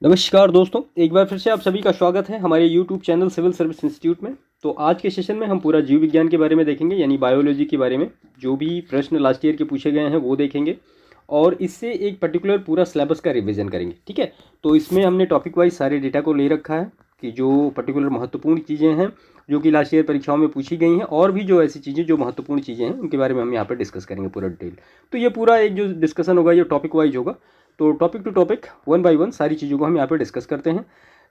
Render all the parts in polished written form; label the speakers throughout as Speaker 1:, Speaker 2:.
Speaker 1: नमस्कार दोस्तों, एक बार फिर से आप सभी का स्वागत है हमारे YouTube channel civil service institute में। तो आज के सेशन में हम पूरा जीव विज्ञान के बारे में देखेंगे, यानी बायोलॉजी के बारे में। जो भी प्रश्न लास्ट ईयर के पूछे गए हैं वो देखेंगे और इससे एक पर्टिकुलर पूरा सिलेबस का रिवीजन करेंगे। ठीक है, तो इसमें हमने टॉपिक वाइज सारे डेटा को ले रखा है कि जो पर्टिकुलर महत्वपूर्ण चीज़ें हैं जो कि लास्ट ईयर परीक्षाओं में पूछी गई हैं, और भी जो ऐसी चीज़ें जो महत्वपूर्ण चीज़ें हैं उनके बारे में हम यहाँ पर डिस्कस करेंगे पूरा डिटेल। तो ये पूरा एक जो डिस्कशन होगा ये टॉपिक वाइज होगा। तो topic to topic one by one सारी चीज़ों को हम यहाँ पे डिस्कस करते हैं।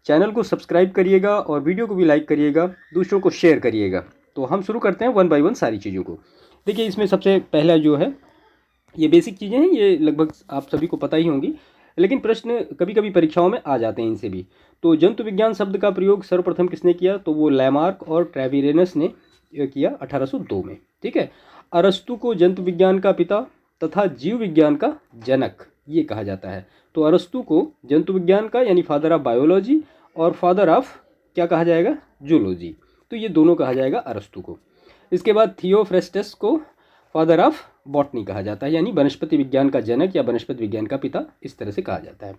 Speaker 1: चैनल को सब्सक्राइब करिएगा और वीडियो को भी लाइक करिएगा, दूसरों को शेयर करिएगा। तो हम शुरू करते हैं वन बाय वन सारी चीज़ों को। देखिए, इसमें सबसे पहला जो है ये बेसिक चीज़ें हैं, ये लगभग आप सभी को पता ही होंगी, लेकिन प्रश्न कभी कभी परीक्षाओं में आ जाते हैं इनसे भी। तो जंतु विज्ञान शब्द का प्रयोग सर्वप्रथम किसने किया? तो वो लैमार्क और ट्रेविरेनस ने किया 1802 में। ठीक है, अरस्तु को जंतु विज्ञान का पिता तथा जीव विज्ञान का जनक ये कहा जाता है। तो अरस्तु को जंतु विज्ञान का यानी फादर ऑफ बायोलॉजी और फादर ऑफ क्या कहा जाएगा? जूलॉजी। तो ये दोनों कहा जाएगा अरस्तु को। इसके बाद थियोफ्रेस्टस को फादर ऑफ बॉटनी कहा जाता है, यानी वनस्पति विज्ञान का जनक या वनस्पति विज्ञान का पिता, इस तरह से कहा जाता है।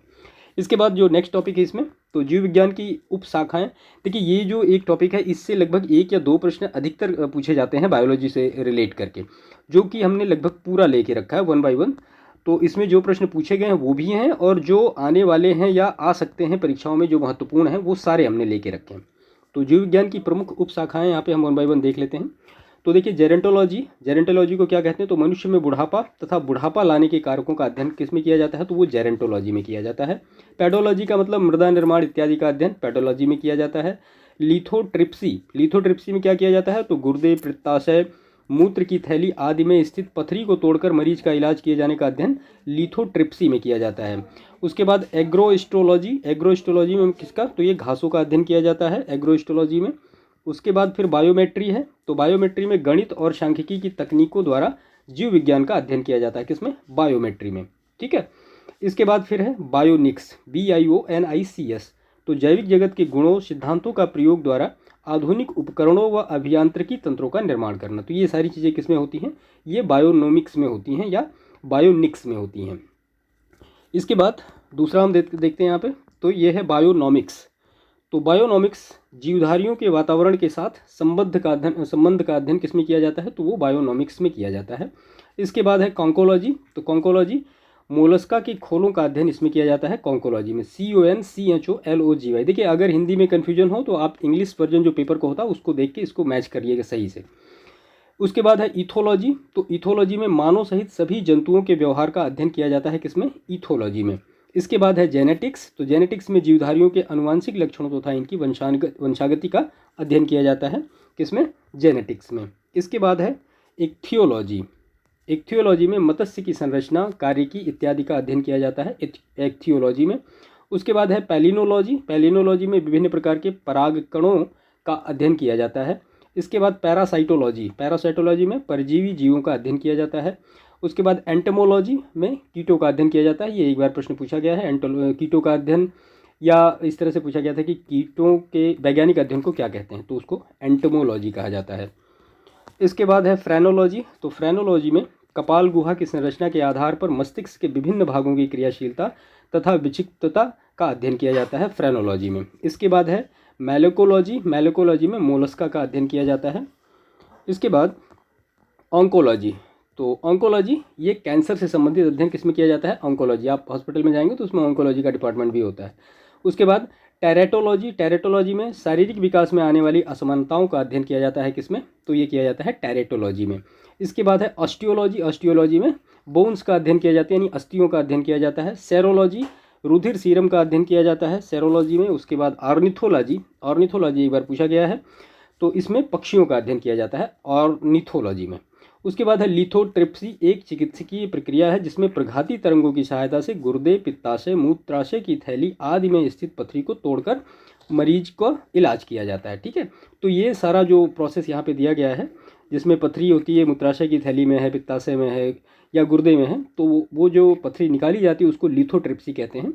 Speaker 1: इसके बाद जो नेक्स्ट टॉपिक है इसमें, तो जीव विज्ञान की उपशाखाएं। देखिए, ये जो एक टॉपिक है इससे लगभग एक या दो प्रश्न अधिकतर पूछे जाते हैं बायोलॉजी से रिलेट करके, जो कि हमने लगभग पूरा लेके रखा है वन बाय वन। तो इसमें जो प्रश्न पूछे गए हैं वो भी हैं, और जो आने वाले हैं या आ सकते हैं परीक्षाओं में जो महत्वपूर्ण हैं वो सारे हमने लेके रखे हैं। तो जीव विज्ञान की प्रमुख उपशाखाएं यहाँ पे हम वन बाय वन देख लेते हैं। तो देखिए, जेरेंटोलॉजी को क्या कहते हैं? तो मनुष्य में बुढ़ापा तथा बुढ़ापा लाने के कारकों का अध्ययन किस में किया जाता है? तो वो जेरेंटोलॉजी में किया जाता है। पैडोलॉजी का मतलब मृदा निर्माण इत्यादि का अध्ययन पैडोलॉजी में किया जाता है। लिथोट्रिप्सी में क्या किया जाता है? तो गुर्दे, पित्ताशय, मूत्र की थैली आदि में स्थित पथरी को तोड़कर मरीज का इलाज किए जाने का अध्ययन लिथोट्रिप्सी में किया जाता है। उसके बाद एग्रोस्टोलॉजी में किसका? तो ये घासों का अध्ययन किया जाता है एग्रोस्टोलॉजी में। उसके बाद फिर बायोमेट्री है, तो बायोमेट्री में गणित और सांख्यिकी की तकनीकों द्वारा जीव विज्ञान का अध्ययन किया जाता है। किसमें? बायोमेट्री में। ठीक है, इसके बाद फिर है बायोनिक्स, BIONICS। तो जैविक जगत के गुणों सिद्धांतों का प्रयोग द्वारा आधुनिक उपकरणों व अभियांत्रिकी तंत्रों का निर्माण करना। तो ये सारी चीज़ें किसमें होती हैं? ये बायोनोमिक्स में होती हैं या बायोनिक्स में होती हैं। इसके बाद दूसरा हम देखते हैं यहाँ पे, तो ये है बायोनॉमिक्स। तो बायोनॉमिक्स जीवधारियों के वातावरण के साथ संबंध का अध्ययन किसमें किया जाता है? तो वो बायोनॉमिक्स में किया जाता है। इसके बाद है कॉन्कोलॉजी। तो कॉन्कोलॉजी मोलस्का के खोलों का अध्ययन इसमें किया जाता है कॉन्कोलॉजी में, CONCHOLOGY। देखिए, अगर हिंदी में कन्फ्यूजन हो तो आप इंग्लिश वर्जन जो पेपर को होता है उसको देख के इसको मैच करिएगा सही से। उसके बाद है इथोलॉजी। तो इथोलॉजी में मानव सहित सभी जंतुओं के व्यवहार का अध्ययन किया जाता है। किसमें? इथोलॉजी में। इसके बाद है जेनेटिक्स। तो जेनेटिक्स में जीवधारियों के अनुवांशिक लक्षणों तथा इनकी वंशागति का अध्ययन किया जाता है। किसमें? जेनेटिक्स में। इसके बाद है इक्थियोलॉजी में मत्स्य की संरचना, कार्यकी इत्यादि का अध्ययन किया जाता है इक्थियोलॉजी में। उसके बाद है पैलिनोलॉजी में विभिन्न प्रकार के परागकणों का अध्ययन किया जाता है। इसके बाद पैरासाइटोलॉजी में परजीवी जीवों का अध्ययन किया जाता है। उसके बाद एंटोमोलॉजी में कीटों का अध्ययन किया जाता है। ये एक बार प्रश्न पूछा गया है, कीटों का अध्ययन, या इस तरह से पूछा गया था कि कीटों के वैज्ञानिक अध्ययन को क्या कहते हैं? तो उसको एंटोमोलॉजी कहा जाता है। इसके बाद है फ्रेनोलॉजी। तो फ्रेनोलॉजी में कपाल गुहा की संरचना के आधार पर मस्तिष्क के विभिन्न भागों की क्रियाशीलता तथा विक्षिप्तता का अध्ययन किया जाता है फ्रेनोलॉजी में। इसके बाद है मैलेकोलॉजी में मोलस्का का अध्ययन किया जाता है। इसके बाद ऑन्कोलॉजी। तो ऑन्कोलॉजी ये कैंसर से संबंधित अध्ययन किसमें किया जाता है? ऑन्कोलॉजी। आप हॉस्पिटल में जाएंगे तो उसमें ऑन्कोलॉजी का डिपार्टमेंट भी होता है। उसके बाद टेरेटोलॉजी में शारीरिक विकास में आने वाली असमानताओं का अध्ययन किया जाता है। किसमें? तो ये किया जाता है टेरेटोलॉजी में। इसके बाद है ऑस्टियोलॉजी में बोन्स का अध्ययन किया जाता है, यानी अस्थियों का अध्ययन किया जाता है। सेरोलॉजी रुधिर सीरम का अध्ययन किया जाता है सेरोलॉजी में। उसके बाद ऑर्निथोलॉजी एक बार पूछा गया है, तो इसमें पक्षियों का अध्ययन किया जाता है ऑर्निथोलॉजी में। उसके बाद है लिथोट्रिप्सी, एक चिकित्सकीय प्रक्रिया है जिसमें प्रघाती तरंगों की सहायता से गुर्दे, पित्ताशय, मूत्राशय की थैली आदि में स्थित पथरी को तोड़कर मरीज को इलाज किया जाता है। ठीक है, तो ये सारा जो प्रोसेस यहाँ पे दिया गया है, जिसमें पथरी होती है, मूत्राशय की थैली में है, पित्ताशय में है या गुर्दे में है, तो वो जो पथरी निकाली जाती है उसको लिथोट्रिप्सी कहते हैं।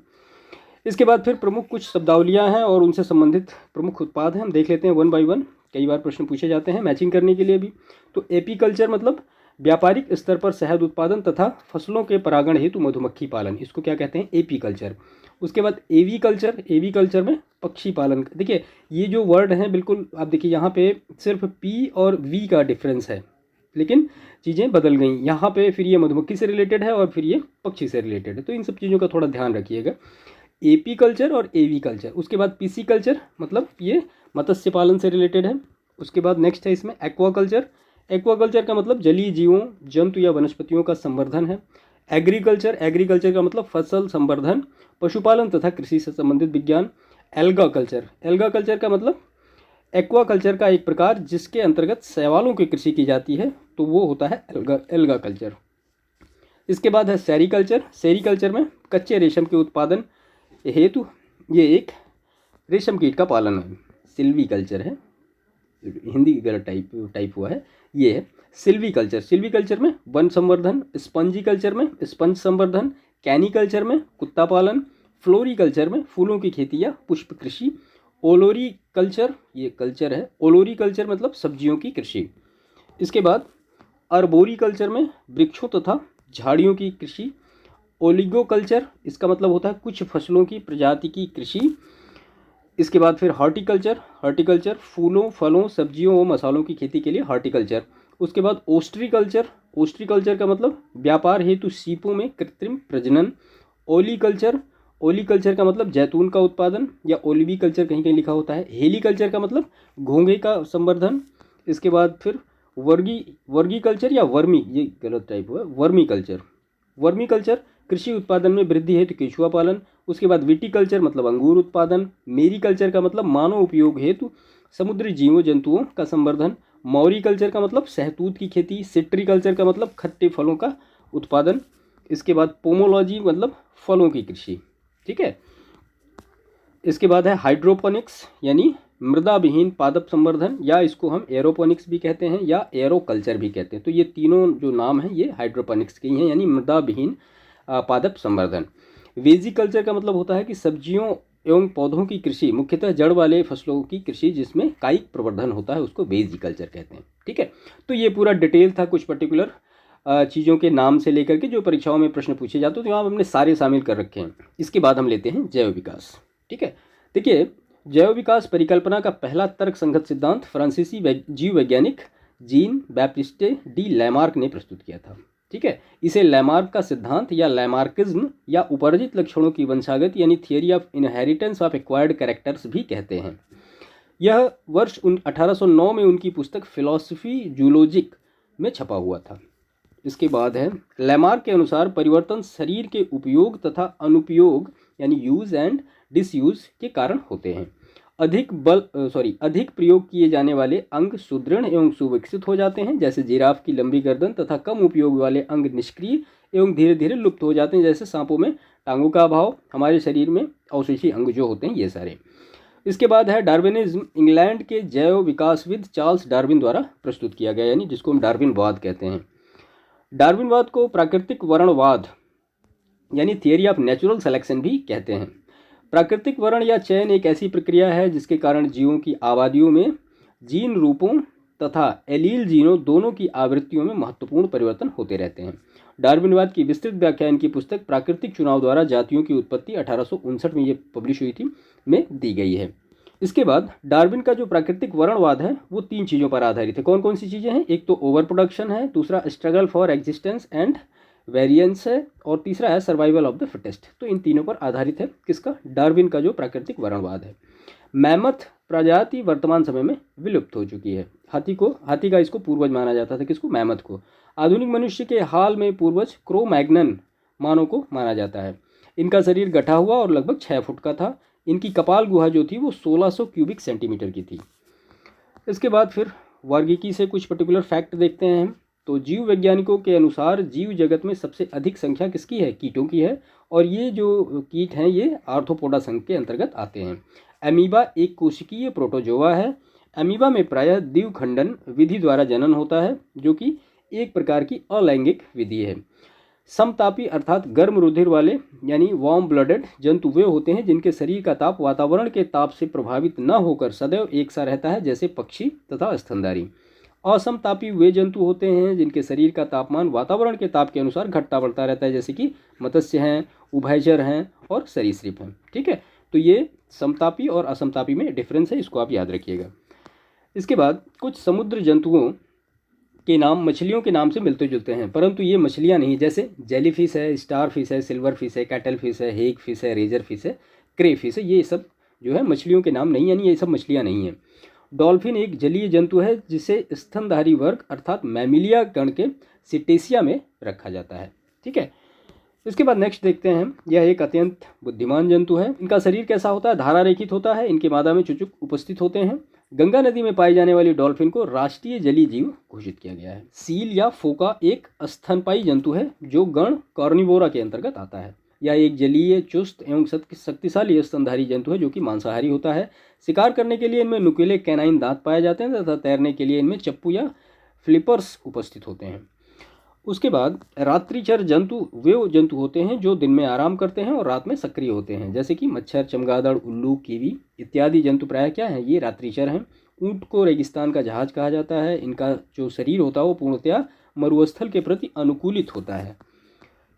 Speaker 1: इसके बाद फिर प्रमुख कुछ शब्दावलियाँ हैं और उनसे संबंधित प्रमुख उत्पाद हैं, हम देख लेते हैं वन बाय वन। कई बार प्रश्न पूछे जाते हैं मैचिंग करने के लिए भी। तो एपीकल्चर मतलब व्यापारिक स्तर पर शहद उत्पादन तथा फसलों के परागण हेतु मधुमक्खी पालन, इसको क्या कहते हैं, एपी कल्चर। उसके बाद एवी कल्चर, एवी कल्चर में पक्षी पालन। देखिए ये जो वर्ड हैं बिल्कुल आप देखिए यहाँ पे सिर्फ पी और वी का डिफरेंस है, लेकिन चीज़ें बदल गई यहाँ पे। फिर ये मधुमक्खी से रिलेटेड है और फिर ये पक्षी से रिलेटेड है, तो इन सब चीज़ों का थोड़ा ध्यान रखिएगा। एपी कल्चर और एवी कल्चर। उसके बाद पीसी कल्चर, मतलब ये मत्स्य पालन से रिलेटेड है। उसके बाद नेक्स्ट है इसमें एक्वा कल्चर। एक्वा कल्चर का मतलब जलीय जीवों, जंतु या वनस्पतियों का संवर्धन है। एग्रीकल्चर, एग्रीकल्चर का मतलब फसल संवर्धन, पशुपालन तथा कृषि से संबंधित विज्ञान। एल्गा कल्चर, एल्गा कल्चर का मतलब एक्वा कल्चर का एक प्रकार जिसके अंतर्गत शैवालों की कृषि की जाती है, तो वो होता है एल्गा कल्चर। इसके बाद है सेरीकल्चर। सेरीकल्चर में कच्चे रेशम के उत्पादन हेतु ये एक रेशम कीट का पालन है। सिल्वी कल्चर है, हिंदी गलत टाइप हुआ है, ये है सिल्वी कल्चर। सिल्वी कल्चर में वन संवर्धन, स्पंजी कल्चर में स्पंज संवर्धन, कैनी कल्चर में कुत्ता पालन, फ्लोरी कल्चर में फूलों की खेती या पुष्प कृषि, ओलोरी कल्चर ये कल्चर है, ओलोरी कल्चर मतलब सब्जियों की कृषि। इसके बाद अर्बोरी कल्चर में वृक्षों तथा झाड़ियों की कृषि। ओलिगो कल्चर, इसका मतलब होता है कुछ फसलों की प्रजाति की कृषि। इसके बाद फिर हॉर्टिकल्चर, हॉर्टिकल्चर फूलों, फलों, सब्जियों व मसालों की खेती के लिए हॉर्टिकल्चर। उसके बाद ओस्ट्रीकल्चर, ओस्ट्रीकल्चर का मतलब व्यापार हेतु सीपों में कृत्रिम प्रजनन। ओलीकल्चर, ओलीकल्चर का मतलब जैतून का उत्पादन, या ओलिवी कल्चर कहीं कहीं लिखा होता है। हेलीकल्चर का मतलब घोंघे का संवर्धन। इसके बाद फिर वर्गी कल्चर या वर्मी, ये गलत टाइप हुआ, वर्मी कल्चर। वर्मी कल्चर कृषि उत्पादन में वृद्धि हेतु केंचुआ पालन। उसके बाद विटीकल्चर मतलब अंगूर उत्पादन। मेरीकल्चर का मतलब मानव उपयोग हेतु समुद्री जीवों जंतुओं का संवर्धन। मौरीकल्चर का मतलब शहतूत की खेती। सिट्रीकल्चर का मतलब खट्टे फलों का उत्पादन। इसके बाद पोमोलॉजी मतलब फलों की कृषि, ठीक है। इसके बाद है हाइड्रोपोनिक्स यानी मृदा विहीन पादप संवर्धन, या इसको हम एरोपोनिक्स भी कहते हैं या एरो कल्चर भी कहते हैं। तो ये तीनों जो नाम हैं ये हाइड्रोपोनिक्स के ही हैं, यानी मृदा विहीन पादप संवर्धन। वेजिकल्चर का मतलब होता है कि सब्जियों एवं पौधों की कृषि, मुख्यतः जड़ वाले फसलों की कृषि जिसमें कायिक प्रवर्धन होता है, उसको वेजिकल्चर कहते हैं, ठीक है। तो ये पूरा डिटेल था कुछ पर्टिकुलर चीज़ों के नाम से लेकर के जो परीक्षाओं में प्रश्न पूछे जाते हैं, तो यहाँ हमने सारे शामिल कर रखे हैं। इसके बाद हम लेते हैं जैव विकास, ठीक है। देखिए जैव विकास परिकल्पना का पहला तर्क संगत सिद्धांत फ्रांसीसी जीव वैज्ञानिक जीन बैप्टिस्टे डी लैमार्क ने प्रस्तुत किया था, ठीक है। इसे लैमार्क का सिद्धांत या लैमार्किज्म या उपार्जित लक्षणों की वंशागत यानी theory of inheritance of acquired characters भी कहते हैं। यह वर्ष 1809 में उनकी पुस्तक फिलॉसफी जूलॉजिक में छपा हुआ था। इसके बाद है लैमार्क के अनुसार परिवर्तन शरीर के उपयोग तथा अनुपयोग यानी यूज एंड डिसयूज के कारण होते हैं। अधिक प्रयोग किए जाने वाले अंग सुदृढ़ एवं सुविकसित हो जाते हैं, जैसे जिराफ की लंबी गर्दन, तथा कम उपयोग वाले अंग निष्क्रिय एवं धीरे धीरे लुप्त हो जाते हैं, जैसे सांपों में टांगों का अभाव, हमारे शरीर में अवशेषी अंग जो होते हैं ये सारे। इसके बाद है डार्विनिज्म, इंग्लैंड के जैव विकासविद चार्ल्स डार्विन द्वारा प्रस्तुत किया गया, यानी जिसको हम डार्विनवाद कहते हैं। डार्विनवाद को प्राकृतिक वर्णवाद यानी थियरी ऑफ नेचुरल सिलेक्शन भी कहते हैं। प्राकृतिक वर्ण या चयन एक ऐसी प्रक्रिया है जिसके कारण जीवों की आबादियों में जीन रूपों तथा एलील जीनों दोनों की आवृत्तियों में महत्वपूर्ण परिवर्तन होते रहते हैं। डार्विनवाद की विस्तृत व्याख्या इनकी पुस्तक प्राकृतिक चुनाव द्वारा जातियों की उत्पत्ति 1859 में ये पब्लिश हुई थी में दी गई है। इसके बाद डार्विन का जो प्राकृतिक वर्णवाद है वो 3 चीज़ों पर आधारित है। कौन कौन सी चीज़ें हैं? एक तो ओवर प्रोडक्शन है, दूसरा struggle for existence and variance है, और तीसरा है सर्वाइवल ऑफ द फिटेस्ट। तो इन तीनों पर आधारित है किसका? डार्विन का जो प्राकृतिक वर्णवाद है। मैमथ प्रजाति वर्तमान समय में विलुप्त हो चुकी है। हाथी का इसको पूर्वज माना जाता था, किसको? मैमथ को। आधुनिक मनुष्य के हाल में पूर्वज क्रो-मैग्नन मानव को माना जाता है। इनका शरीर गठा हुआ और लगभग 6 फुट का था। इनकी कपाल गुहा जो थी वो 1600 क्यूबिक सेंटीमीटर की थी। इसके बाद फिर वर्गीकी से कुछ पर्टिकुलर फैक्ट देखते हैं। तो जीव वैज्ञानिकों के अनुसार जीव जगत में सबसे अधिक संख्या किसकी है? कीटों की है, और ये जो कीट हैं ये आर्थ्रोपोडा संघ के अंतर्गत आते हैं। अमीबा एक कोशिकीय प्रोटोजोआ है। अमीबा में प्रायः द्विखंडन विधि द्वारा जनन होता है, जो कि एक प्रकार की अलैंगिक विधि है। समतापी अर्थात गर्म रुधिर वाले यानी वार्म ब्लडेड जंतु वे होते हैं जिनके शरीर का ताप वातावरण के ताप से प्रभावित न होकर सदैव एक सा रहता है, जैसे पक्षी तथा स्तनधारी। असमतापी वे जंतु होते हैं जिनके शरीर का तापमान वातावरण के ताप के अनुसार घटता बढ़ता रहता है, जैसे कि मत्स्य हैं, उभयचर हैं और सरीसृप हैं। ठीक है, तो ये समतापी और असमतापी में डिफरेंस है, इसको आप याद रखिएगा। इसके बाद कुछ समुद्र जंतुओं के नाम मछलियों के नाम से मिलते जुलते हैं, परंतु ये मछलियाँ नहीं, जैसे जेलीफिश है, स्टार फिश है, सिल्वर फिश है, कैटल फिश है, हेग फिश है, रेजर फिश है, क्रे फिश है, ये सब जो है मछलियों के नाम नहीं, यानी ये सब मछलियाँ नहीं हैं। डॉल्फिन एक जलीय जंतु है जिसे स्तनधारी वर्ग अर्थात मैमिलिया गण के सिटेसिया में रखा जाता है। ठीक है, इसके बाद नेक्स्ट देखते हैं, यह एक अत्यंत बुद्धिमान जंतु है। इनका शरीर कैसा होता है? धारा रेखित होता है। इनके मादा में चुचुक उपस्थित होते हैं। गंगा नदी में पाई जाने वाली डॉल्फिन को राष्ट्रीय जलीय जीव घोषित किया गया है। सील या फोका एक स्तनपायी जंतु है जो गण कॉर्निवोरा के अंतर्गत आता है। यह एक जलीय, चुस्त एवं शक्तिशाली स्तनधारी जंतु है जो कि मांसाहारी होता है। शिकार करने के लिए इनमें नुकीले कैनाइन दांत पाए जाते हैं तथा तैरने के लिए इनमें चप्पू या फ्लिपर्स उपस्थित होते हैं। उसके बाद रात्रिचर जंतु वे जंतु होते हैं जो दिन में आराम करते हैं और रात में सक्रिय होते हैं, जैसे कि मच्छर, चमगादड़, उल्लू, कीवी इत्यादि जंतु प्रायः क्या हैं? ये रात्रिचर हैं। ऊंट को रेगिस्तान का जहाज कहा जाता है। इनका जो शरीर होता है वो पूर्णतया मरुस्थल के प्रति अनुकूलित होता है।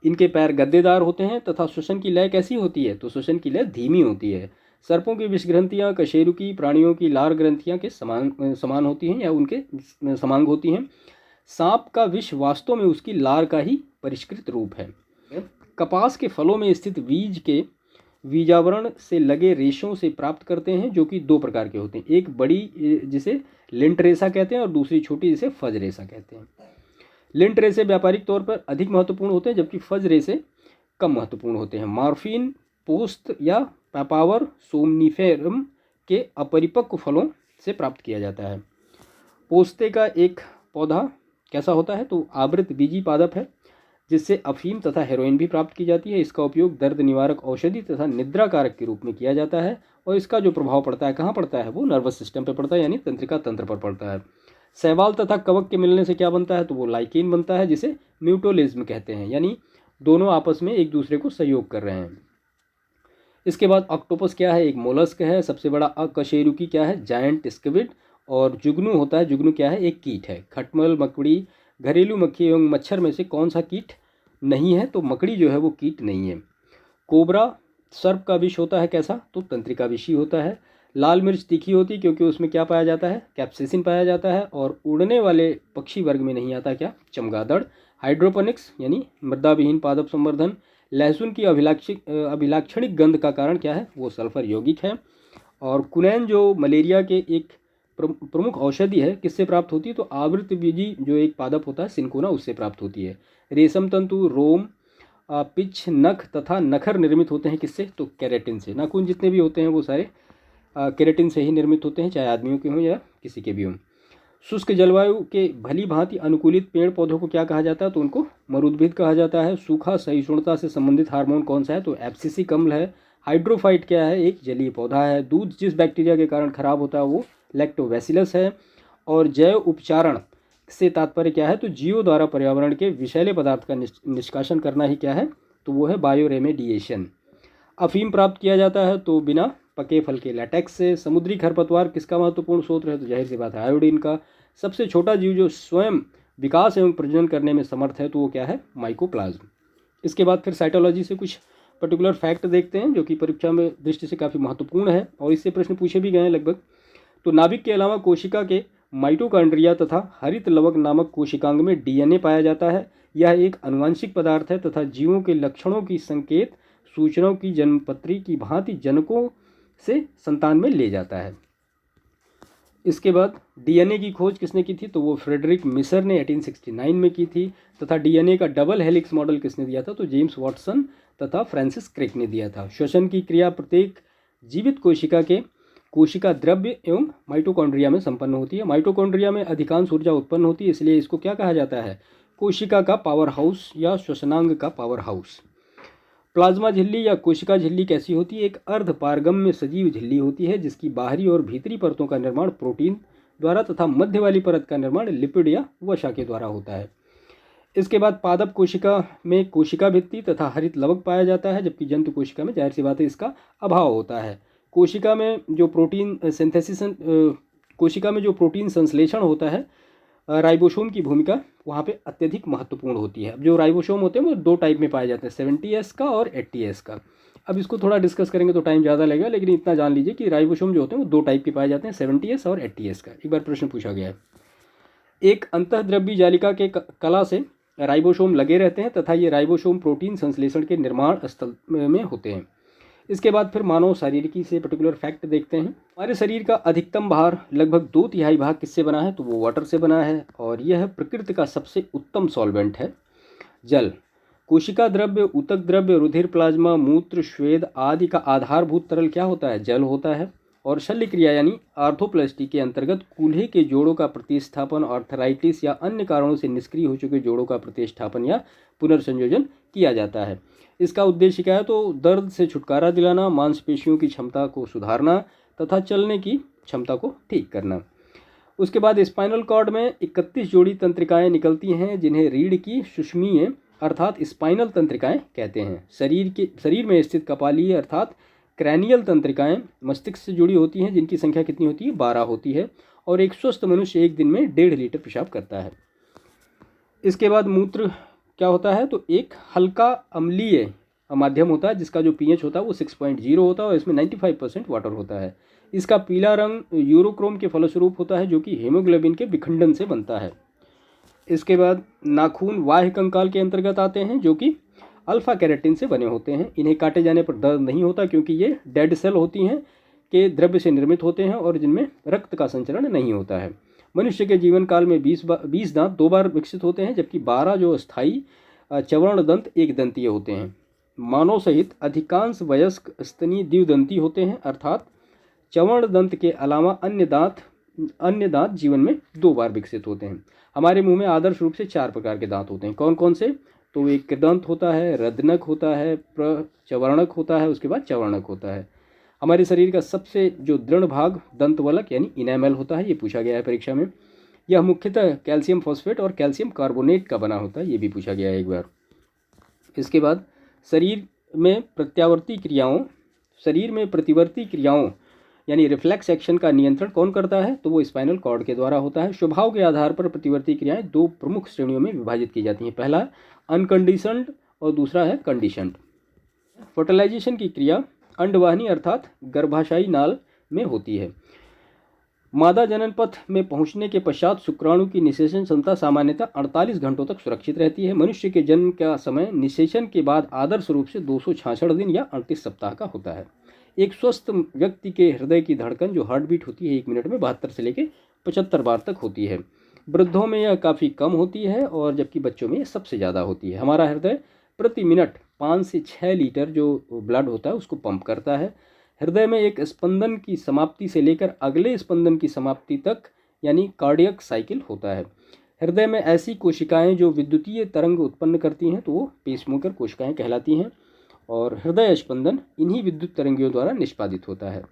Speaker 1: इनके पैर गद्देदार होते हैं तथा श्वसन की लय कैसी होती है? तो श्वसन की लय धीमी होती है। सर्पों की विष ग्रंथियाँ कशेरुकी प्राणियों की लार ग्रंथियाँ के समान होती हैं या उनके समांग होती हैं। सांप का विष वास्तव में उसकी लार का ही परिष्कृत रूप है। कपास के फलों में स्थित बीज के बीजावरण से लगे रेशों से प्राप्त करते हैं, जो कि दो प्रकार के होते हैं, एक बड़ी जिसे लिंट रेशा कहते हैं और दूसरी छोटी जिसे फज रेशा कहते हैं। लिंट रेशे व्यापारिक तौर पर अधिक महत्वपूर्ण होते हैं जबकि फज रेशे कम महत्वपूर्ण होते हैं। मॉर्फिन पोस्त या पैपावर सोमनिफेरम के अपरिपक्व फलों से प्राप्त किया जाता है। पोस्ते का एक पौधा कैसा होता है? तो आवृत बीजी पादप है जिससे अफीम तथा हेरोइन भी प्राप्त की जाती है। इसका उपयोग दर्द निवारक औषधि तथा निद्रा कारक के रूप में किया जाता है और इसका जो प्रभाव पड़ता है कहाँ पड़ता है? वो नर्वस सिस्टम पर पड़ता है, यानी तंत्रिका तंत्र पर पड़ता है। शैवाल तथा कवक के मिलने से क्या बनता है? तो वो लाइकेन बनता है जिसे म्यूटोलिज्म कहते हैं, यानी दोनों आपस में एक दूसरे को सहयोग कर रहे हैं। इसके बाद ऑक्टोपस क्या है? एक मोलस्क है। सबसे बड़ा अकशेरुकी क्या है? Giant squid. और जुगनू होता है, जुगनू क्या है? एक कीट है। खटमल, मकड़ी, घरेलू मक्खी एवं मच्छर में से कौन सा कीट नहीं है? तो मकड़ी जो है वो कीट नहीं है। कोबरा सर्प का विष होता है कैसा? तो तंत्रिका विषी होता है। लाल मिर्च तीखी होती है क्योंकि उसमें क्या पाया जाता है? कैप्सेसिन पाया जाता है। और उड़ने वाले पक्षी वर्ग में नहीं आता क्या? चमगादड़। हाइड्रोपोनिक्स यानी मृदाविहीन पादप संवर्धन। लहसुन की अभिलाक्षणिक गंध का कारण क्या है? वो सल्फर यौगिक है। और कुनैन जो मलेरिया के एक प्रमुख औषधि है, किससे प्राप्त होती है? तो आवृत बीजी जो एक पादप होता है सिनकोना, उससे प्राप्त होती है। रेशम तंतु, रोम, पिच, नख तथा नखर निर्मित होते हैं किससे? तो केराटिन से। नाखून जितने भी होते हैं वो सारे केराटिन से ही निर्मित होते हैं, चाहे आदमियों के हों या किसी के भी हों। शुष्क जलवायु के भली भांति अनुकूलित पेड़ पौधों को क्या कहा जाता है? तो उनको मरुद्भिद कहा जाता है। सूखा सहिष्णुता से संबंधित हार्मोन कौन सा है? तो एब्सिसिक अम्ल है। हाइड्रोफाइट क्या है? एक जलीय पौधा है। दूध जिस बैक्टीरिया के कारण खराब होता है वो लैक्टोबैसिलस है। और जैव उपचारण से तात्पर्य क्या है? तो जीवों द्वारा पर्यावरण के विषैले पदार्थ का निष्कासन करना ही क्या है? तो वो है बायोरेमेडिएशन। अफीम प्राप्त किया जाता है तो बिना पके फल के लैटेक्स से। समुद्री खरपतवार किसका महत्वपूर्ण स्रोत है? तो जाहिर सी बात है आयोडीन का। सबसे छोटा जीव जो स्वयं विकास एवं प्रजनन करने में समर्थ है तो वो क्या है? माइकोप्लाज्म। इसके बाद फिर साइटोलॉजी से कुछ पर्टिकुलर फैक्ट देखते हैं जो कि परीक्षा में दृष्टि से काफ़ी महत्वपूर्ण है और इससे प्रश्न पूछे भी गए हैं लगभग। तो नाभिक के अलावा कोशिका के माइटोकॉन्ड्रिया तथा हरित लवक नामक कोशिकांग में डीएनए पाया जाता है। यह एक आनुवांशिक पदार्थ है तथा जीवों के लक्षणों की संकेत सूचनाओं की जन्मपत्री की भांति जनकों से संतान में ले जाता है। इसके बाद डीएनए की खोज किसने की थी? तो वो फ्रेडरिक मिसर ने 1869 में की थी। तथा डीएनए का डबल हेलिक्स मॉडल किसने दिया था? तो जेम्स वॉटसन तथा फ्रांसिस क्रिक ने दिया था। श्वसन की क्रिया प्रत्येक जीवित कोशिका के कोशिका द्रव्य एवं माइटोकॉन्ड्रिया में संपन्न होती है। माइटोकॉन्ड्रिया में अधिकांश ऊर्जा उत्पन्न होती है, इसलिए इसको क्या कहा जाता है? कोशिका का पावर हाउस या श्वसनांग का पावर हाउस। प्लाज्मा झिल्ली या कोशिका झिल्ली कैसी होती है? एक अर्ध पारगम्य सजीव झिल्ली होती है जिसकी बाहरी और भीतरी परतों का निर्माण प्रोटीन द्वारा तथा मध्य वाली परत का निर्माण लिपिड या वसा के द्वारा होता है। इसके बाद पादप कोशिका में कोशिका भित्ति तथा हरित लवक पाया जाता है, जबकि जंतु कोशिका में जाहिर सी बात है इसका अभाव होता है। कोशिका में जो प्रोटीन संश्लेषण होता है राइबोसोम की भूमिका वहाँ पे अत्यधिक महत्वपूर्ण होती है। अब जो राइबोसोम होते हैं वो दो टाइप में पाए जाते हैं, 70S का और 80S का। अब इसको थोड़ा डिस्कस करेंगे तो टाइम ज़्यादा लगेगा, लेकिन इतना जान लीजिए कि राइबोसोम जो होते हैं वो दो टाइप के पाए जाते हैं, 70S और 80S का। एक बार प्रश्न पूछा गया है, एक अंतःद्रव्यी जालिका के कला से राइबोसोम लगे रहते हैं तथा ये राइबोसोम प्रोटीन संश्लेषण के निर्माण स्थल में होते हैं। इसके बाद फिर मानव शारीरिकी से पर्टिकुलर फैक्ट देखते हैं। हमारे शरीर का अधिकतम भार लगभग 2/3 भाग किससे बना है, तो वो वाटर से बना है, और यह प्रकृति का सबसे उत्तम सॉल्वेंट है। जल, कोशिका द्रव्य, ऊतक द्रव्य, रुधिर, प्लाज्मा, मूत्र, श्वेद आदि का आधारभूत तरल क्या होता है, जल होता है। और शल्य क्रिया यानी आर्थोप्लास्टी के अंतर्गत कूल्हे के जोड़ों का प्रतिस्थापन, आर्थराइटिस या अन्य कारणों से निष्क्रिय हो चुके जोड़ों का प्रतिस्थापन या पुनर्संयोजन किया जाता है। इसका उद्देश्य क्या है, तो दर्द से छुटकारा दिलाना, मांसपेशियों की क्षमता को सुधारना तथा चलने की क्षमता को ठीक करना। उसके बाद स्पाइनल कॉर्ड में 31 जोड़ी तंत्रिकाएं निकलती हैं जिन्हें रीढ़ की सुषुम्नीय अर्थात स्पाइनल तंत्रिकाएं कहते हैं। शरीर में स्थित कपालीय अर्थात क्रैनियल तंत्रिकाएं मस्तिष्क से जुड़ी होती हैं जिनकी संख्या कितनी होती है, 12 होती है। और एक स्वस्थ मनुष्य एक दिन में 1.5 लीटर पेशाब करता है। इसके बाद मूत्र क्या होता है, तो एक हल्का अम्लीय माध्यम होता है जिसका जो pH होता है वो 6.0 होता है और इसमें 95% वाटर होता है। इसका पीला रंग यूरोक्रोम के फलस्वरूप होता है जो कि हीमोग्लोबिन के विखंडन से बनता है। इसके बाद नाखून बाह्य कंकाल के अंतर्गत आते हैं जो कि अल्फा कैरेटिन से बने होते हैं। इन्हें काटे जाने पर दर्द नहीं होता क्योंकि ये डेड सेल होती हैं के द्रव्य से निर्मित होते हैं और जिनमें रक्त का संचरण नहीं होता है। मनुष्य के जीवन काल में 20 दांत 2 बार विकसित होते हैं जबकि 12 जो स्थायी चवर्ण दंत एक दंतीय होते हैं। मानव सहित अधिकांश वयस्क स्तनी द्विदंती होते हैं अर्थात चवर्ण दंत के अलावा अन्य दांत जीवन में 2 बार विकसित होते हैं। हमारे मुंह में आदर्श रूप से 4 प्रकार के दांत होते हैं। कौन कौन से, तो एक कृदंत होता है, रदनक होता है, प्रचवर्णक होता है, उसके बाद चवर्णक होता है। हमारे शरीर का सबसे जो दृढ़ भाग दंतवलक यानी इनेमल होता है, ये पूछा गया है परीक्षा में। यह मुख्यतः कैल्शियम फॉस्फेट और कैल्शियम कार्बोनेट का बना होता है, ये भी पूछा गया है एक बार। इसके बाद शरीर में प्रतिवर्ती क्रियाओं यानी रिफ्लेक्स एक्शन का नियंत्रण कौन करता है, तो वो स्पाइनल कॉर्ड के द्वारा होता है। स्वभाव के आधार पर प्रतिवर्ती क्रियाएं 2 प्रमुख श्रेणियों में विभाजित की जाती हैं। पहला अनकंडीशनड और दूसरा है कंडीशनड। फर्टिलाइजेशन की क्रिया अंडवाहिनी अर्थात गर्भाशयी नाल में होती है। मादा जनन पथ में पहुंचने के पश्चात शुक्राणु की निषेचन क्षमता सामान्यतः 48 घंटों तक सुरक्षित रहती है। मनुष्य के जन्म का समय निषेचन के बाद आदर्श रूप से 266 दिन या 38 सप्ताह का होता है। एक स्वस्थ व्यक्ति के हृदय की धड़कन जो हार्ट बीट होती है 1 मिनट में 72 से लेकर 75 बार तक होती है। वृद्धों में यह काफ़ी कम होती है और जबकि बच्चों में यह सबसे ज़्यादा होती है। हमारा हृदय प्रति मिनट 5 से 6 लीटर जो ब्लड होता है उसको पंप करता है। हृदय में एक स्पंदन की समाप्ति से लेकर अगले स्पंदन की समाप्ति तक यानी कार्डियक साइकिल होता है। हृदय में ऐसी कोशिकाएं जो विद्युतीय तरंग उत्पन्न करती हैं तो वो पेसमेकर कोशिकाएं कहलाती हैं और हृदय स्पंदन इन्हीं विद्युत तरंगियों द्वारा निष्पादित होता है।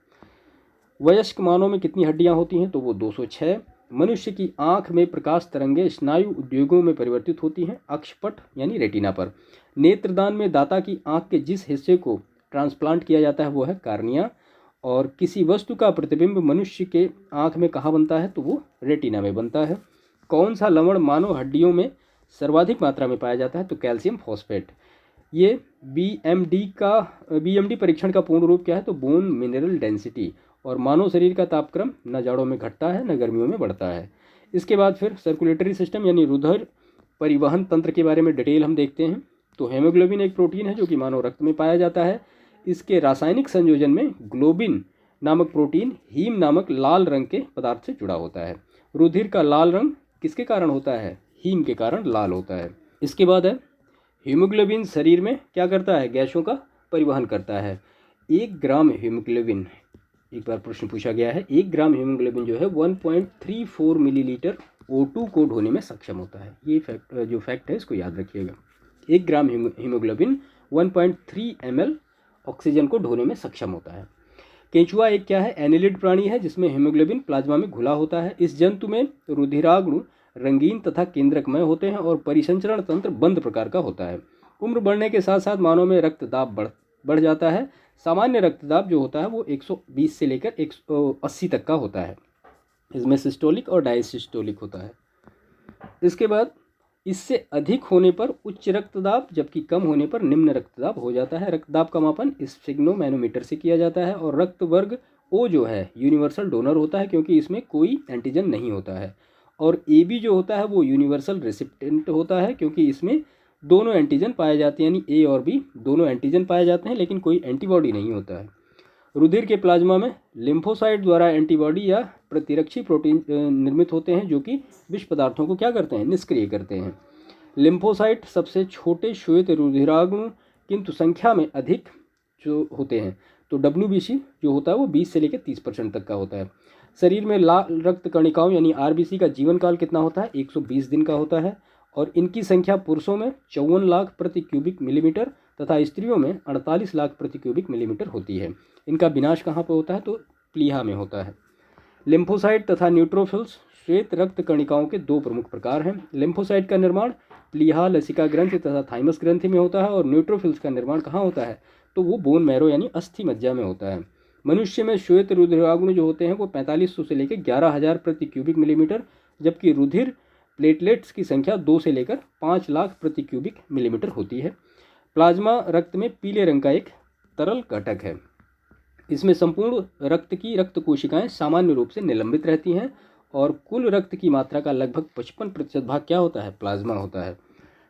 Speaker 1: वयस्क मानव में कितनी हड्डियां होती हैं, तो वो 206। मनुष्य की आंख में प्रकाश तरंगें स्नायु उद्योगों में परिवर्तित होती हैं अक्षपट यानी रेटिना पर। नेत्रदान में दाता की आंख के जिस हिस्से को ट्रांसप्लांट किया जाता है वो है कार्निया। और किसी वस्तु का प्रतिबिंब मनुष्य के आंख में कहाँ बनता है, तो वो रेटिना में बनता है। कौन सा लवण मानव हड्डियों में सर्वाधिक मात्रा में पाया जाता है, तो कैल्शियम फॉस्फेट। ये बीएमडी परीक्षण का पूर्ण रूप क्या है, तो बोन मिनरल डेंसिटी। और मानव शरीर का तापक्रम न जाड़ों में घटता है न गर्मियों में बढ़ता है। इसके बाद फिर सर्कुलेटरी सिस्टम यानी रुधिर परिवहन तंत्र के बारे में डिटेल हम देखते हैं। तो हेमोग्लोबिन एक प्रोटीन है जो कि मानव रक्त में पाया जाता है। इसके रासायनिक संयोजन में ग्लोबिन नामक प्रोटीन हीम नामक लाल रंग के पदार्थ से जुड़ा होता है। रुधिर का लाल रंग किसके कारण होता है, हीम के कारण लाल होता है। इसके बाद है हीमोग्लोबिन शरीर में क्या करता है, गैसों का परिवहन करता है। 1 ग्राम हीमोग्लोबिन, एक बार प्रश्न पूछा गया है, 1 ग्राम हीमोग्लोबिन जो है 1.34 मिलीलीटर O2 को ढोने में सक्षम होता है। ये फैक्ट है इसको याद रखिएगा। 1 ग्राम हीमोग्लोबिन 1.3 ml ऑक्सीजन को ढोने में सक्षम होता है। केंचुआ एक क्या है, एनिलिड प्राणी है जिसमें हीमोग्लोबिन प्लाज्मा में घुला होता है। इस जंतु में रुधिराग्नु रंगीन तथा केंद्रकमय होते हैं और परिसंचरण तंत्र बंद प्रकार का होता है। उम्र बढ़ने के साथ साथ मानव में रक्तदाब बढ़ जाता है। सामान्य रक्तदाब जो होता है वो 120 से लेकर 180 तक का होता है। इसमें सिस्टोलिक और डायसिस्टोलिक होता है। इसके बाद इससे अधिक होने पर उच्च रक्तदाब, जबकि कम होने पर निम्न रक्तदाब हो जाता है। रक्तदाब का मापन स्फिग्नोमैनोमीटर से किया जाता है। और रक्त वर्ग ओ जो है यूनिवर्सल डोनर होता है, क्योंकि इसमें कोई एंटीजन नहीं होता है। और ए बी जो होता है वो यूनिवर्सल रेसिपिएंट होता है, क्योंकि इसमें दोनों एंटीजन पाए जाते हैं, यानी ए और बी दोनों एंटीजन पाए जाते हैं, लेकिन कोई एंटीबॉडी नहीं होता है। रुधिर के प्लाज्मा में लिम्फोसाइट द्वारा एंटीबॉडी या प्रतिरक्षी प्रोटीन निर्मित होते हैं, जो कि विष पदार्थों को क्या करते हैं, निष्क्रिय करते हैं। लिम्फोसाइट सबसे छोटे श्वेत रुधिराणु किंतु संख्या में अधिक जो होते हैं। तो WBC जो होता है वो 20 से लेकर 30% तक का होता है। शरीर में लाल रक्त कणिकाओं यानी RBC का जीवन काल कितना होता है, 120 दिन का होता है। और इनकी संख्या पुरुषों में 54 लाख प्रति क्यूबिक मिलीमीटर तथा स्त्रियों में 48 लाख प्रति क्यूबिक मिलीमीटर होती है। इनका विनाश कहाँ पर होता है, तो प्लीहा में होता है। लिम्फोसाइट तथा न्यूट्रोफिल्स श्वेत रक्त कणिकाओं के दो प्रमुख प्रकार हैं। लिम्फोसाइट का निर्माण प्लीहा, लसिका ग्रंथि तथा थाइमस ग्रंथि में होता है। और न्यूट्रोफिल्स का निर्माण कहाँ होता है, तो वो बोन मैरो यानी अस्थि मज्जा में होता है। मनुष्य में श्वेत रुधिराणु जो होते हैं वो 4500 से लेकर 11000 प्रति क्यूबिक मिलीमीटर, जबकि रुधिर प्लेटलेट्स की संख्या 2 से लेकर 5 लाख प्रति क्यूबिक मिलीमीटर होती है। प्लाज्मा रक्त में पीले रंग का एक तरल घटक है। इसमें संपूर्ण रक्त की रक्त कोशिकाएं सामान्य रूप से निलंबित रहती हैं। और कुल रक्त की मात्रा का लगभग 55% भाग क्या होता है, प्लाज्मा होता है।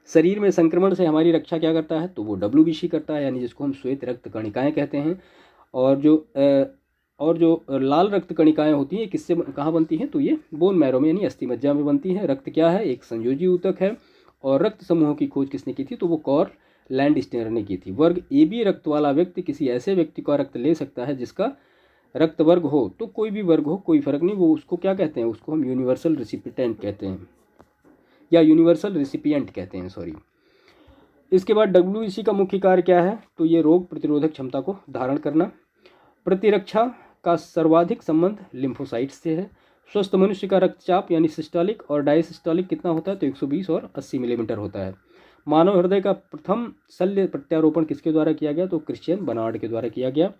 Speaker 1: शरीर में संक्रमण से हमारी रक्षा क्या करता है, तो वो WBC करता है, यानी जिसको हम श्वेत रक्त कणिकाएं कहते हैं। और जो लाल रक्त कणिकाएं होती हैं किससे कहाँ बनती हैं, तो ये बोन मैरो में यानी अस्थि मज्जा में बनती हैं। रक्त क्या है, एक संयोजी ऊतक है। और रक्त समूहों की खोज किसने की थी, तो वो कॉर्ल लैंडस्टेनर ने की थी। वर्ग AB रक्त वाला व्यक्ति किसी ऐसे व्यक्ति का रक्त ले सकता है जिसका रक्त वर्ग हो, तो कोई भी वर्ग हो कोई फर्क नहीं, वो उसको क्या कहते हैं, उसको हम यूनिवर्सल रेसिपिएंट कहते हैं, या यूनिवर्सल रेसिपिएंट कहते हैं, सॉरी। इसके बाद WBC का मुख्य कार्य क्या है, तो ये रोग प्रतिरोधक क्षमता को धारण करना। प्रतिरक्षा का सर्वाधिक संबंध लिम्फोसाइट्स से है। स्वस्थ मनुष्य का रक्तचाप यानी सिस्टोलिक और डायसिस्टोलिक कितना होता है, तो 120 और 80 मिलीमीटर होता है। मानव हृदय का प्रथम शल्य प्रत्यारोपण किसके द्वारा किया गया, तो क्रिश्चियन बर्नार्ड के द्वारा किया गया।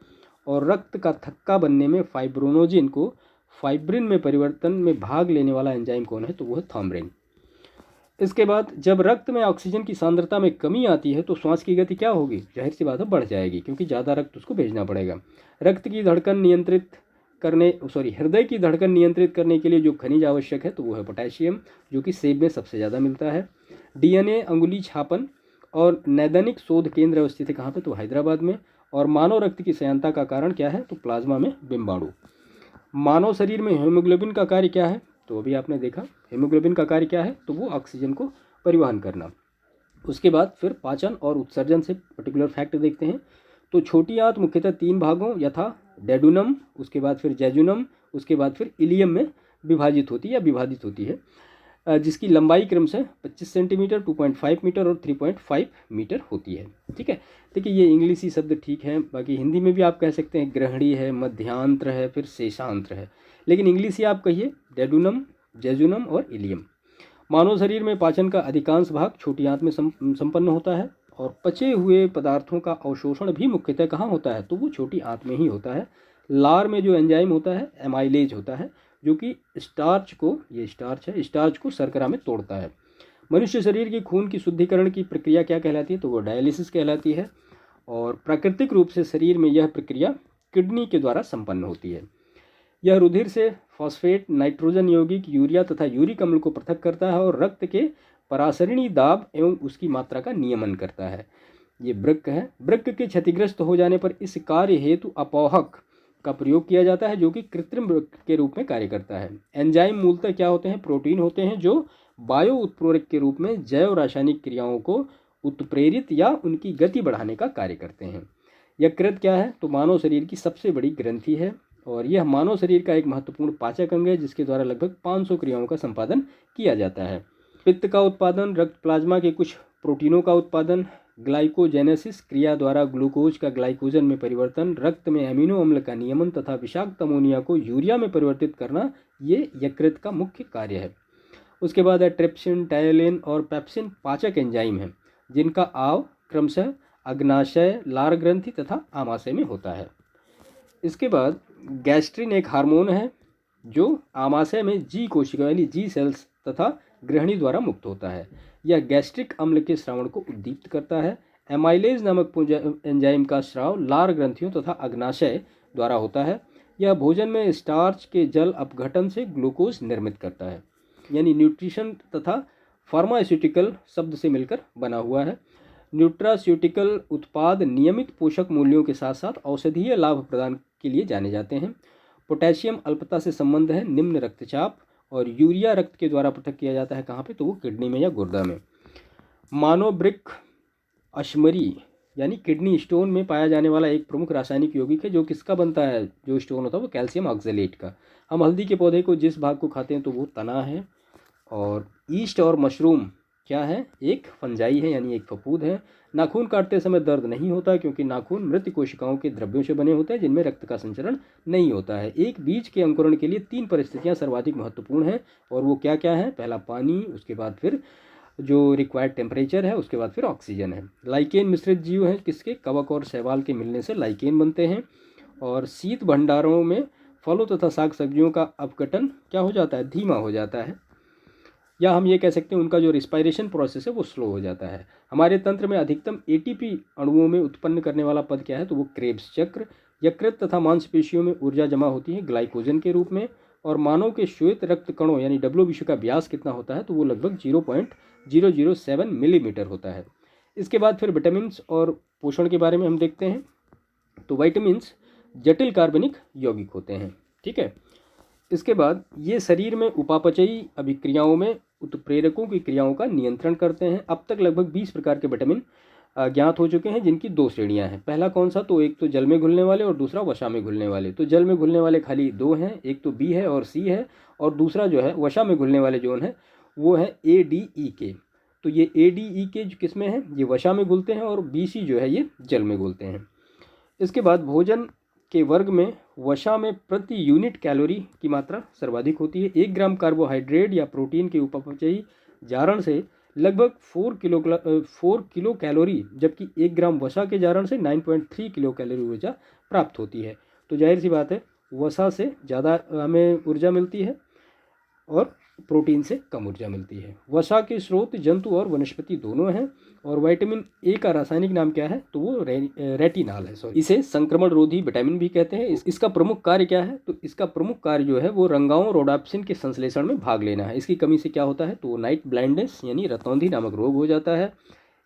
Speaker 1: और रक्त का थक्का बनने में फाइब्रोनोजिन को फाइब्रिन में परिवर्तन में भाग लेने वाला एंजाइम कौन है, तो वो है थॉम्ब्रिन। इसके बाद जब रक्त में ऑक्सीजन की सांद्रता में कमी आती है तो श्वास की गति क्या होगी, जाहिर सी बात है बढ़ जाएगी, क्योंकि ज़्यादा रक्त उसको भेजना पड़ेगा। रक्त की धड़कन नियंत्रित करने हृदय की धड़कन नियंत्रित करने के लिए जो खनिज आवश्यक है तो वो है पोटेशियम, जो कि सेब में सबसे ज़्यादा मिलता है। DNA अंगुली छापन और नैदानिक शोध केंद्र अवस्थित है कहाँ पे, तो हैदराबाद में। और मानव रक्त की सयांता का कारण क्या है, तो प्लाज्मा में बिम्बाणु। मानव शरीर में हीमोग्लोबिन का कार्य क्या है, तो अभी आपने देखा हीमोग्लोबिन का कार्य क्या है, तो वो ऑक्सीजन को परिवहन करना। उसके बाद फिर पाचन और उत्सर्जन से पर्टिकुलर फैक्ट देखते हैं। तो छोटी आंत मुख्यतः 3 भागों यथा डेडुनम, उसके बाद फिर जेजुनम, उसके बाद फिर इलियम में विभाजित होती है या विभाजित होती है, जिसकी लंबाई क्रमशः 25 सेंटीमीटर, 2.5 मीटर और 3.5 मीटर होती है। ठीक है, देखिए ये इंग्लिशी शब्द ठीक है, बाकी हिंदी में भी आप कह सकते हैं ग्रहणी है, मध्यांत्र है, फिर शेषांत्र है, लेकिन इंग्लिश ही आप कहिए डेडुनम, जेजुनम और इलियम। मानव शरीर में पाचन का अधिकांश भाग छोटी आंत में संपन्न होता है। और पचे हुए पदार्थों का अवशोषण भी मुख्यतः कहाँ होता है, तो वो छोटी आंत में ही होता है। लार में जो एंजाइम होता है एमाइलेज होता है, जो कि स्टार्च को शर्करा में तोड़ता है। मनुष्य शरीर की खून की शुद्धिकरण की प्रक्रिया क्या कहलाती है, तो वो डायलिसिस कहलाती है। और प्राकृतिक रूप से शरीर में यह प्रक्रिया किडनी के द्वारा संपन्न होती है। यह रुधिर से फॉस्फेट, नाइट्रोजन यौगिक, यूरिया तथा यूरिक अम्ल को पृथक करता है और रक्त के परासरणी दाब एवं उसकी मात्रा का नियमन करता है। ये वृक्क है। वृक्क के क्षतिग्रस्त हो जाने पर इस कार्य हेतु अपोहक का प्रयोग किया जाता है, जो कि कृत्रिम वृक्क के रूप में कार्य करता है। एंजाइम मूलतः क्या होते हैं, प्रोटीन होते हैं, जो बायो उत्प्रेरक के रूप में जैव रासायनिक क्रियाओं को उत्प्रेरित या उनकी गति बढ़ाने का कार्य करते हैं। यकृत क्या है, तो मानव शरीर की सबसे बड़ी ग्रंथि है और यह मानव शरीर का एक महत्वपूर्ण पाचक अंग है, जिसके द्वारा लगभग 500 क्रियाओं का संपादन किया जाता है। पित्त का उत्पादन, रक्त प्लाज्मा के कुछ प्रोटीनों का उत्पादन, ग्लाइकोजेनेसिस क्रिया द्वारा ग्लूकोज का ग्लाइकोजन में परिवर्तन, रक्त में एमिनो अम्ल का नियमन तथा विषाक्त अमोनिया को यूरिया में परिवर्तित करना, ये यकृत का मुख्य कार्य है। उसके बाद है ट्रिप्सिन, टायलिन और पेप्सिन पाचक एंजाइम हैं, जिनका आव क्रमशः अग्नाशय, लार ग्रंथि तथा आमाशय में होता है। इसके बाद गैस्ट्रिन एक हार्मोन है जो आमाशय में जी कोशिका यानी जी सेल्स तथा ग्रहणी द्वारा मुक्त होता है। यह गैस्ट्रिक अम्ल के स्रावण को उद्दीप्त करता है। एमाइलेज नामक एंजाइम का स्राव लार ग्रंथियों तथा अग्नाशय द्वारा होता है। यह भोजन में स्टार्च के जल अपघटन से ग्लूकोज निर्मित करता है। यानी न्यूट्रिशन तथा फार्मास्यूटिकल शब्द से मिलकर बना हुआ है। न्यूट्रास्यूटिकल उत्पाद नियमित पोषक मूल्यों के साथ साथ औषधीय लाभ प्रदान के लिए जाने जाते हैं। पोटेशियम अल्पता से संबंध है। निम्न रक्तचाप और यूरिया रक्त के द्वारा पृथक किया जाता है। कहाँ पे? तो वो किडनी में या गुर्दा में। मानोब्रिक अश्मरी यानी किडनी स्टोन में पाया जाने वाला एक प्रमुख रासायनिक यौगिक है। जो किसका बनता है? जो स्टोन होता है वो कैल्शियम ऑक्जेलेट का। हम हल्दी के पौधे को जिस भाग को खाते हैं तो वो तना है। और ईस्ट और मशरूम क्या है? एक फंजाई है, यानी एक फफूंद है। नाखून काटते समय दर्द नहीं होता क्योंकि नाखून मृत कोशिकाओं के द्रव्यों से बने होते हैं जिनमें रक्त का संचरण नहीं होता है। एक बीज के अंकुरण के लिए 3 परिस्थितियां सर्वाधिक महत्वपूर्ण हैं, और वो क्या क्या है? पहला पानी, उसके बाद फिर जो रिक्वायर्ड टेम्परेचर है, उसके बाद फिर ऑक्सीजन है। लाइकेन मिश्रित जीव हैं किसके? कवक और शैवाल के मिलने से लाइकेन बनते हैं। और शीत भंडारों में फलों तथा साग सब्जियों का अपघटन क्या हो जाता है? धीमा हो जाता है, या हम ये कह सकते हैं उनका जो रिस्पायरेशन प्रोसेस है वो स्लो हो जाता है। हमारे तंत्र में अधिकतम एटीपी अणुओं में उत्पन्न करने वाला पद क्या है? तो वो क्रेब्स चक्र। यकृत तथा मांसपेशियों में ऊर्जा जमा होती है ग्लाइकोजन के रूप में। और मानव के श्वेत रक्त कणों यानी डब्ल्यूबीसी का व्यास कितना होता है? तो वो लगभग 0.007 मिलीमीटर होता है। इसके बाद फिर विटामिन और पोषण के बारे में हम देखते हैं। तो विटामिन जटिल कार्बनिक यौगिक होते हैं, ठीक है। इसके बाद ये शरीर में उपापचयी अभिक्रियाओं में उत्प्रेरकों की क्रियाओं का नियंत्रण करते हैं। अब तक लगभग 20 प्रकार के विटामिन ज्ञात हो चुके हैं, जिनकी 2 श्रेणियां हैं। पहला कौन सा? तो एक तो जल में घुलने वाले और दूसरा वसा में घुलने वाले। तो जल में घुलने वाले खाली 2 हैं, एक तो बी है और सी है, और दूसरा जो है वसा में घुलने वाले जो है वो है ADE के। तो ये ADE के किस में है? ये वसा में घुलते हैं, और BC जो है ये जल में घुलते हैं। इसके बाद भोजन के वर्ग में वसा में प्रति यूनिट कैलोरी की मात्रा सर्वाधिक होती है। 1 ग्राम कार्बोहाइड्रेट या प्रोटीन के उपापचयी जारण से लगभग 4 किलो कैलोरी, जबकि 1 ग्राम वसा के जारण से 9.3 किलो कैलोरी ऊर्जा प्राप्त होती है। तो जाहिर सी बात है वसा से ज़्यादा हमें ऊर्जा मिलती है और प्रोटीन से कम ऊर्जा मिलती है। वसा के स्रोत जंतु और वनस्पति दोनों हैं। और विटामिन ए का रासायनिक नाम क्या है? तो वो रेटिनॉल है। इसे संक्रमण रोधी विटामिन भी कहते हैं। इसका प्रमुख कार्य क्या है? तो इसका प्रमुख कार्य जो है वो रंगाओं रोडाप्सिन के संश्लेषण में भाग लेना है। इसकी कमी से क्या होता है? तो नाइट ब्लाइंडनेस यानी रतौंधी नामक रोग हो जाता है।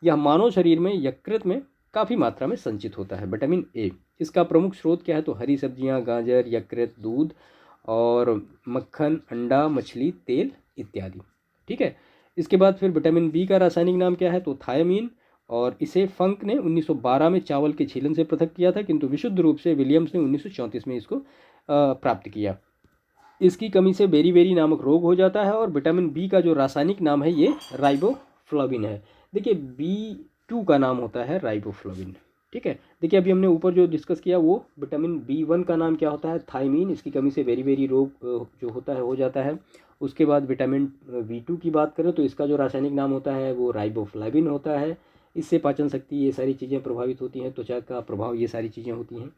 Speaker 1: यह मानव शरीर में यकृत में काफ़ी मात्रा में संचित होता है। विटामिन ए इसका प्रमुख स्रोत क्या है? तो हरी सब्जियाँ, गाजर, यकृत, दूध और मक्खन, अंडा, मछली, तेल इत्यादि, ठीक है। इसके बाद फिर विटामिन बी का रासायनिक नाम क्या है? तो थायमीन। और इसे फंक ने 1912 में चावल के छीलन से पृथक किया था, किंतु विशुद्ध रूप से विलियम्स ने 1934 में इसको प्राप्त किया। इसकी कमी से बेरी नामक रोग हो जाता है। और विटामिन बी का जो रासायनिक नाम है ये राइबोफ्लाविन है। देखिए B2 का नाम होता है राइबोफ्लाविन, ठीक है। देखिए अभी हमने ऊपर जो डिस्कस किया वो विटामिन B1 का नाम क्या होता है? थायमीन। इसकी कमी से बेरी रोग जो होता है हो जाता है। उसके बाद विटामिन B2 की बात करें तो इसका जो रासायनिक नाम होता है वो राइबोफ्लाविन होता है। इससे पाचन शक्ति ये सारी चीज़ें प्रभावित होती हैं, त्वचा का प्रभाव ये सारी चीज़ें होती हैं।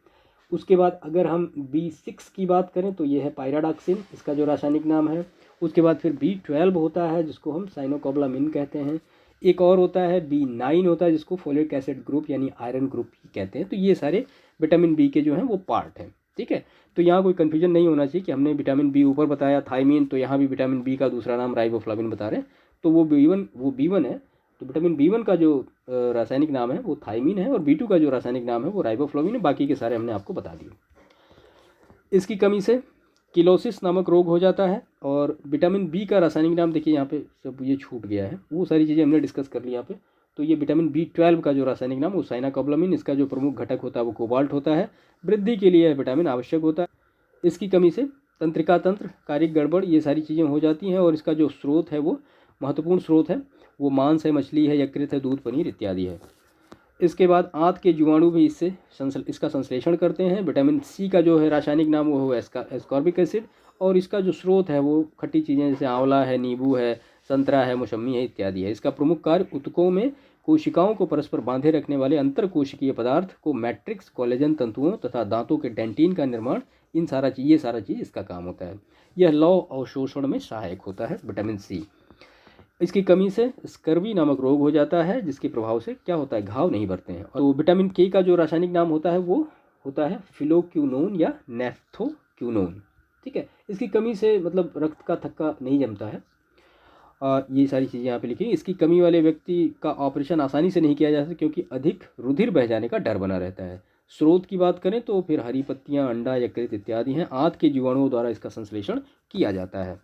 Speaker 1: उसके बाद अगर हम B6 की बात करें तो ये है पायराडॉक्सिन, इसका जो रासायनिक नाम है। उसके बाद फिर B12 होता है जिसको हम साइनोकोबालामिन कहते हैं। एक और होता है B9 होता है जिसको फोलिक एसिड ग्रुप यानी आयरन ग्रुप कहते हैं। तो ये सारे विटामिन बी के जो हैं वो पार्ट हैं, ठीक है। तो यहाँ कोई कन्फ्यूजन नहीं होना चाहिए कि हमने विटामिन बी ऊपर बताया थायमीन, तो यहाँ भी विटामिन बी का दूसरा नाम राइबोफ्लाविन बता रहे हैं। तो वो B1 है। तो विटामिन B1 का जो रासायनिक नाम है वो थायमीन है, और B2 का जो रासायनिक नाम है वो राइबोफ्लाविन है। बाकी के सारे हमने आपको बता दिए। इसकी कमी से किलोसिस नामक रोग हो जाता है। और विटामिन बी का रासायनिक नाम देखिए यहाँ पे सब ये छूट गया है, वो सारी चीज़ें हमने डिस्कस कर ली यहाँ पे। तो ये विटामिन B12 का जो रासायनिक नाम वो साइनाकोबालामिन, इसका जो प्रमुख घटक होता है वो कोबाल्ट होता है। वृद्धि के लिए यह विटामिन आवश्यक होता है। इसकी कमी से तंत्रिका तंत्र, कारिक गड़बड़, ये सारी चीज़ें हो जाती हैं। और इसका जो स्रोत है वो महत्वपूर्ण स्रोत है, वो मांस है, मछली है, यकृत है, दूध, पनीर इत्यादि है। इसके बाद आंत के जीवाणु भी इसका संश्लेषण करते हैं। विटामिन सी का जो है रासायनिक नाम वो है एस्कॉर्बिक एसिड, और इसका जो स्रोत है वो खट्टी चीज़ें जैसे आंवला है, नींबू है, संतरा है, मौसमी है इत्यादि है। इसका प्रमुख कार्य ऊतकों में कोशिकाओं को परस्पर बांधे रखने वाले अंतर कोशिकीय पदार्थ को मैट्रिक्स, कोलेजन तंतुओं तथा दांतों के डेंटिन का निर्माण, ये सारा चीज़ इसका काम होता है। यह लौह अवशोषण में सहायक होता है विटामिन सी। इसकी कमी से स्कर्वी नामक रोग हो जाता है, जिसके प्रभाव से क्या होता है, घाव नहीं भरते हैं। तो विटामिन के का जो रासायनिक नाम होता है वो होता है फिलोक्यूनोन या नेफ्थोक्यूनोन। ठीक है, इसकी कमी से मतलब रक्त का थक्का नहीं जमता है। ये सारी चीज़ें यहाँ पे लिखी। इसकी कमी वाले व्यक्ति का ऑपरेशन आसानी से नहीं किया जा सकता क्योंकि अधिक रुधिर बह जाने का डर बना रहता है। स्रोत की बात करें तो फिर हरी पत्तियाँ, अंडा, यकृत इत्यादि हैं। आंत के जीवाणुओं द्वारा इसका संश्लेषण किया जाता है।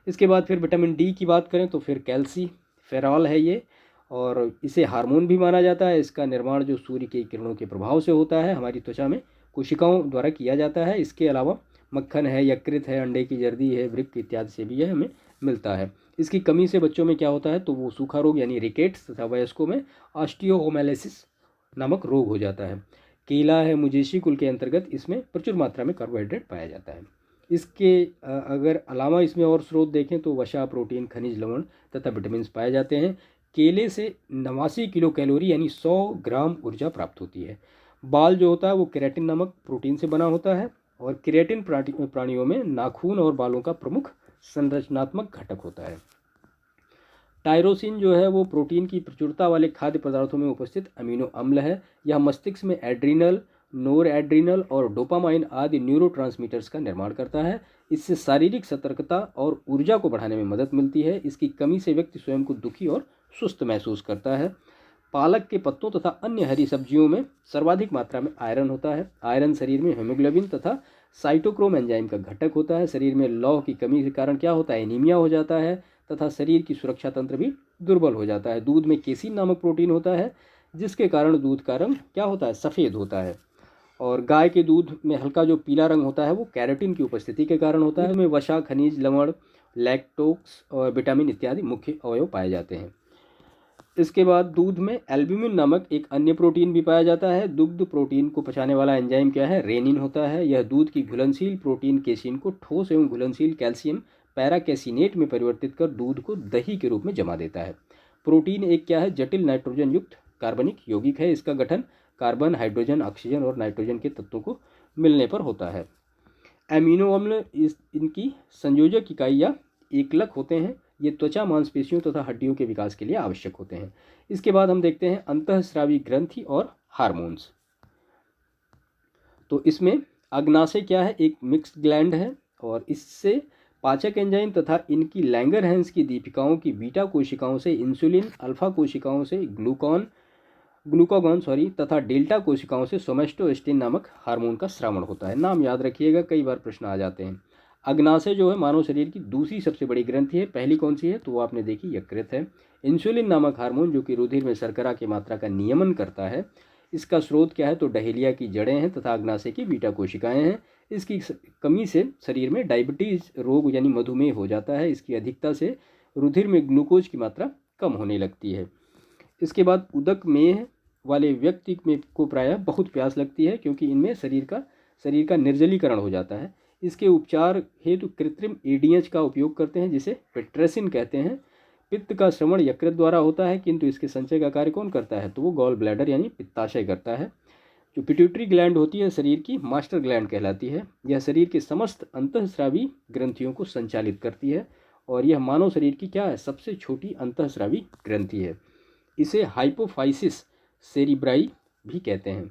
Speaker 1: इसके बाद फिर विटामिन डी की बात करें तो फिर कैल्सी फेरॉल है ये, और इसे हार्मोन भी माना जाता है। इसका निर्माण जो सूर्य की किरणों के प्रभाव से होता है, हमारी त्वचा में कोशिकाओं द्वारा किया जाता है। इसके अलावा मक्खन है, यकृत है, अंडे की जर्दी है, वृक्क इत्यादि से भी यह हमें मिलता है। इसकी कमी से बच्चों में क्या होता है, तो वो सूखा रोग यानी रिकेट्स तथा वयस्कों में ऑस्टियोमालाइसिस नामक रोग हो जाता है। केला है मुजेशी कुल के अंतर्गत, इसमें प्रचुर मात्रा में कार्बोहाइड्रेट पाया जाता है। इसके अगर अलावा इसमें और स्रोत देखें तो वसा, प्रोटीन, खनिज लवण तथा विटामिन पाए जाते हैं। केले से 89 किलो कैलोरी यानी 100 ग्राम ऊर्जा प्राप्त होती है। बाल जो होता है वो केराटिन नामक प्रोटीन से बना होता है, और केराटिन प्राणियों में नाखून और बालों का प्रमुख संरचनात्मक घटक होता है। टायरोसिन जो है वो प्रोटीन की प्रचुरता वाले खाद्य पदार्थों में उपस्थित अमीनो अम्ल है। यह मस्तिष्क में एड्रीनल, नोर एड्रीनल और डोपामाइन आदि न्यूरोट्रांसमीटर्स का निर्माण करता है। इससे शारीरिक सतर्कता और ऊर्जा को बढ़ाने में मदद मिलती है। इसकी कमी से व्यक्ति स्वयं को दुखी और सुस्त महसूस करता है। पालक के पत्तों तथा अन्य हरी सब्जियों में सर्वाधिक मात्रा में आयरन होता है। आयरन शरीर में हीमोग्लोबिन तथा साइटोक्रोम एंजाइम का घटक होता है। शरीर में लौह की कमी के कारण क्या होता है, एनीमिया हो जाता है तथा शरीर की सुरक्षा तंत्र भी दुर्बल हो जाता है। दूध में केसिन नामक प्रोटीन होता है, जिसके कारण दूध का रंग क्या होता है, सफ़ेद होता है। और गाय के दूध में हल्का जो पीला रंग होता है वो कैरोटीन की उपस्थिति के कारण होता है। में वसा, खनिज लवण, लैक्टोक्स और विटामिन इत्यादि मुख्य अवयव पाए जाते हैं। इसके बाद दूध में एल्ब्यूमिन नामक एक अन्य प्रोटीन भी पाया जाता है। दुग्ध प्रोटीन को पचाने वाला एंजाइम क्या है, रेनिन होता है। यह दूध की घुलनशील प्रोटीन केसिन को ठोस एवं घुलनशील कैल्शियम पैराकैसिनेट में परिवर्तित कर दूध को दही के रूप में जमा देता है। प्रोटीन एक क्या है, जटिल नाइट्रोजन युक्त कार्बनिक यौगिक है। इसका गठन कार्बन, हाइड्रोजन, ऑक्सीजन और नाइट्रोजन के तत्वों को मिलने पर होता है। एमिनो अम्ल इनकी संयोजक इकाई या एकलक होते हैं। ये त्वचा, मांसपेशियों तथा हड्डियों के विकास के लिए आवश्यक होते हैं। इसके बाद हम देखते हैं अंतःस्रावी ग्रंथि और हार्मोन्स। तो इसमें अग्नाशय क्या है, एक मिक्स्ड ग्लैंड है, और इससे पाचक एंजाइम तथा इनकी लैंगरहैंस की दीपिकाओं की बीटा कोशिकाओं से इंसुलिन, अल्फा कोशिकाओं से ग्लूकागॉन तथा डेल्टा कोशिकाओं से सोमेस्टोस्टिन नामक हार्मोन का स्रावण होता है। नाम याद रखिएगा, कई बार प्रश्न आ जाते हैं। अग्नाशय जो है मानव शरीर की दूसरी सबसे बड़ी ग्रंथि है। पहली कौन सी है, तो वो आपने देखी, यकृत है। इंसुलिन नामक हार्मोन जो कि रुधिर में शर्करा की मात्रा का नियमन करता है, इसका स्रोत क्या है, तो डहेलिया की जड़ें हैं तथा अग्नाशय की बीटा कोशिकाएं हैं। इसकी कमी से शरीर में डायबिटीज रोग यानी मधुमेह हो जाता है। इसकी अधिकता से रुधिर में ग्लूकोज की मात्रा कम होने लगती है। इसके बाद उदक में वाले व्यक्ति में को प्रायः बहुत प्यास लगती है, क्योंकि इनमें शरीर का निर्जलीकरण हो जाता है। इसके उपचार हेतु कृत्रिम एडीएच का उपयोग करते हैं, जिसे पेट्रेसिन कहते हैं। पित्त का श्रवण यकृत द्वारा होता है, किंतु इसके संचय का कार्य कौन करता है, तो वो गॉल ब्लैडर यानी पित्ताशय करता है। जो पिट्यूटरी ग्लैंड होती है शरीर की मास्टर ग्लैंड कहलाती है। यह शरीर के समस्त अंतःस्रावी ग्रंथियों को संचालित करती है, और यह मानव शरीर की क्या है, सबसे छोटी अंतःस्रावी ग्रंथि है। इसे हाइपोफाइसिस सेरिब्राई भी कहते हैं।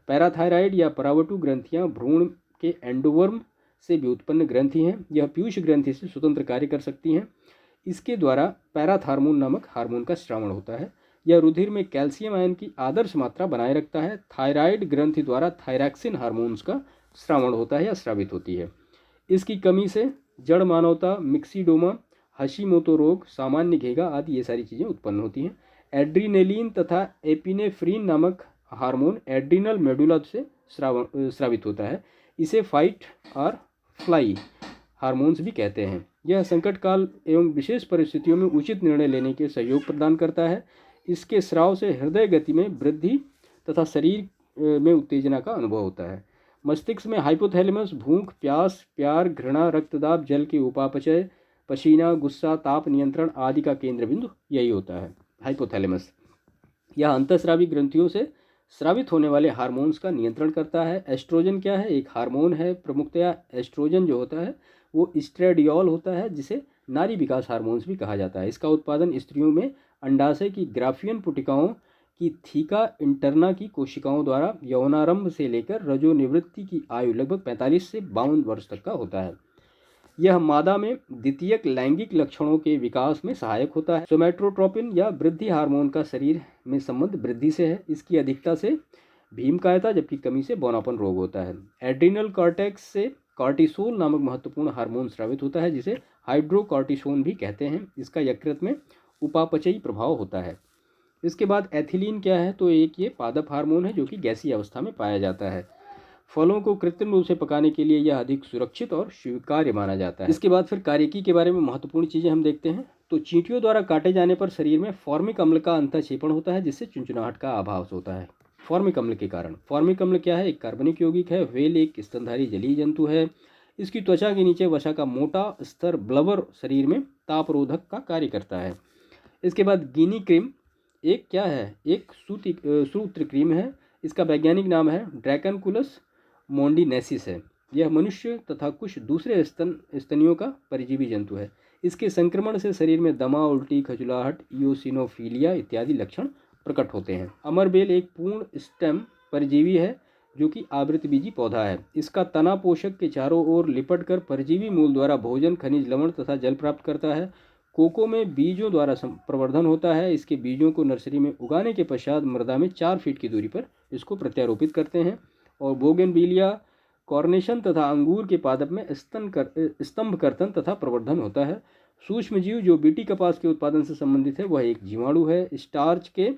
Speaker 1: पैराथायराइड या परावटु ग्रंथियां भ्रूण के एंडोवर्म से भी उत्पन्न ग्रंथि हैं। यह पीयूष ग्रंथि से स्वतंत्र कार्य कर सकती हैं। इसके द्वारा पैराथार्मोन नामक हार्मोन का स्रावण होता है। यह रुधिर में कैल्शियम आयन की आदर्श मात्रा बनाए रखता है। थायराइड ग्रंथि द्वारा थायरैक्सिन हार्मोन्स का स्रावण होता है या स्रावित होती है। इसकी कमी से जड़ मानवता, मिक्सीडोमा, हशीमोतो रोग, सामान्य घेगा आदि ये सारी चीज़ें उत्पन्न होती हैं। एड्रीनेलिन तथा एपिनेफ्रीन नामक हार्मोन एड्रीनल मेडुला से स्रावित होता है। इसे फाइट और फ्लाई हार्मोन्स भी कहते हैं। यह संकट काल एवं विशेष परिस्थितियों में उचित निर्णय लेने के सहयोग प्रदान करता है। इसके स्राव से हृदय गति में वृद्धि तथा शरीर में उत्तेजना का अनुभव होता है। मस्तिष्क में हाइपोथैलेमस भूख, प्यास, प्यार, घृणा, रक्तदाब, जल के उपापचय, पसीना, गुस्सा, ताप नियंत्रण आदि का केंद्र बिंदु यही होता है, हाइपोथैलेमस। यह अंतःस्रावी ग्रंथियों से स्रावित होने वाले हार्मोन्स का नियंत्रण करता है। एस्ट्रोजन क्या है, एक हार्मोन है। प्रमुखतया एस्ट्रोजन जो होता है वो स्ट्रेडियोल होता है, जिसे नारी विकास हार्मोन्स भी कहा जाता है। इसका उत्पादन स्त्रियों में अंडाशय की ग्राफियन पुटिकाओं की थीका इंटरना की कोशिकाओं द्वारा यौनारंभ से लेकर रजोनिवृत्ति की आयु लगभग 45 से 52 वर्ष तक का होता है। यह मादा में द्वितीयक लैंगिक लक्षणों के विकास में सहायक होता है। सोमैटोट्रोपिन या वृद्धि हार्मोन का शरीर में संबंध वृद्धि से है। इसकी अधिकता से भीमकायता जबकि कमी से बौनापन रोग होता है। एड्रिनल कॉर्टेक्स से कॉर्टिसोल नामक महत्वपूर्ण हार्मोन स्रावित होता है जिसे हाइड्रोकॉर्टिसोन भी कहते हैं। इसका यकृत में उपापचयी प्रभाव होता है। इसके बाद एथिलीन क्या है, तो एक ये पादप हार्मोन है जो कि गैसीय अवस्था में पाया जाता है। फलों को कृत्रिम रूप से पकाने के लिए यह अधिक सुरक्षित और स्वीकार्य माना जाता है। इसके बाद फिर कार्यकी के बारे में महत्वपूर्ण चीज़ें हम देखते हैं। तो चींटियों द्वारा काटे जाने पर शरीर में फॉर्मिक अम्ल का अंतःक्षेपण होता है जिससे चुनचुनाहट का आभास होता है फॉर्मिक अम्ल के कारण। फॉर्मिक अम्ल क्या है, एक कार्बनिक यौगिक है। व्हेल एक स्तनधारी जलीय जंतु है। इसकी त्वचा के नीचे वसा का मोटा स्तर ब्लबर शरीर में तापरोधक का कार्य करता है। इसके बाद गिनी क्रीम एक क्या है, एक सूत्रकृमि है। इसका वैज्ञानिक नाम है ड्रैकनकुलस मोंडिनेसिस है। यह मनुष्य तथा कुछ दूसरे स्तनियों का परजीवी जंतु है। इसके संक्रमण से शरीर में दमा, उल्टी, खजुलाहट, इयोसिनोफिलिया इत्यादि लक्षण प्रकट होते हैं। अमरबेल एक पूर्ण स्टेम परजीवी है जो कि आवृतबीजी पौधा है। इसका तना पोषक के चारों ओर लिपट कर परजीवी मूल द्वारा भोजन, खनिज लवण तथा जल प्राप्त करता है। कोको में बीजों द्वारा प्रवर्धन होता है। इसके बीजों को नर्सरी में उगाने के पश्चात मृदा में 4 फीट की दूरी पर इसको प्रत्यारोपित करते हैं। और बोगनविलिया, कॉर्नेशन तथा अंगूर के पादप में स्तंभ कर्तन तथा प्रवर्धन होता है। सूक्ष्म जीव जो बीटी कपास के उत्पादन से संबंधित है वह एक जीवाणु है। स्टार्च के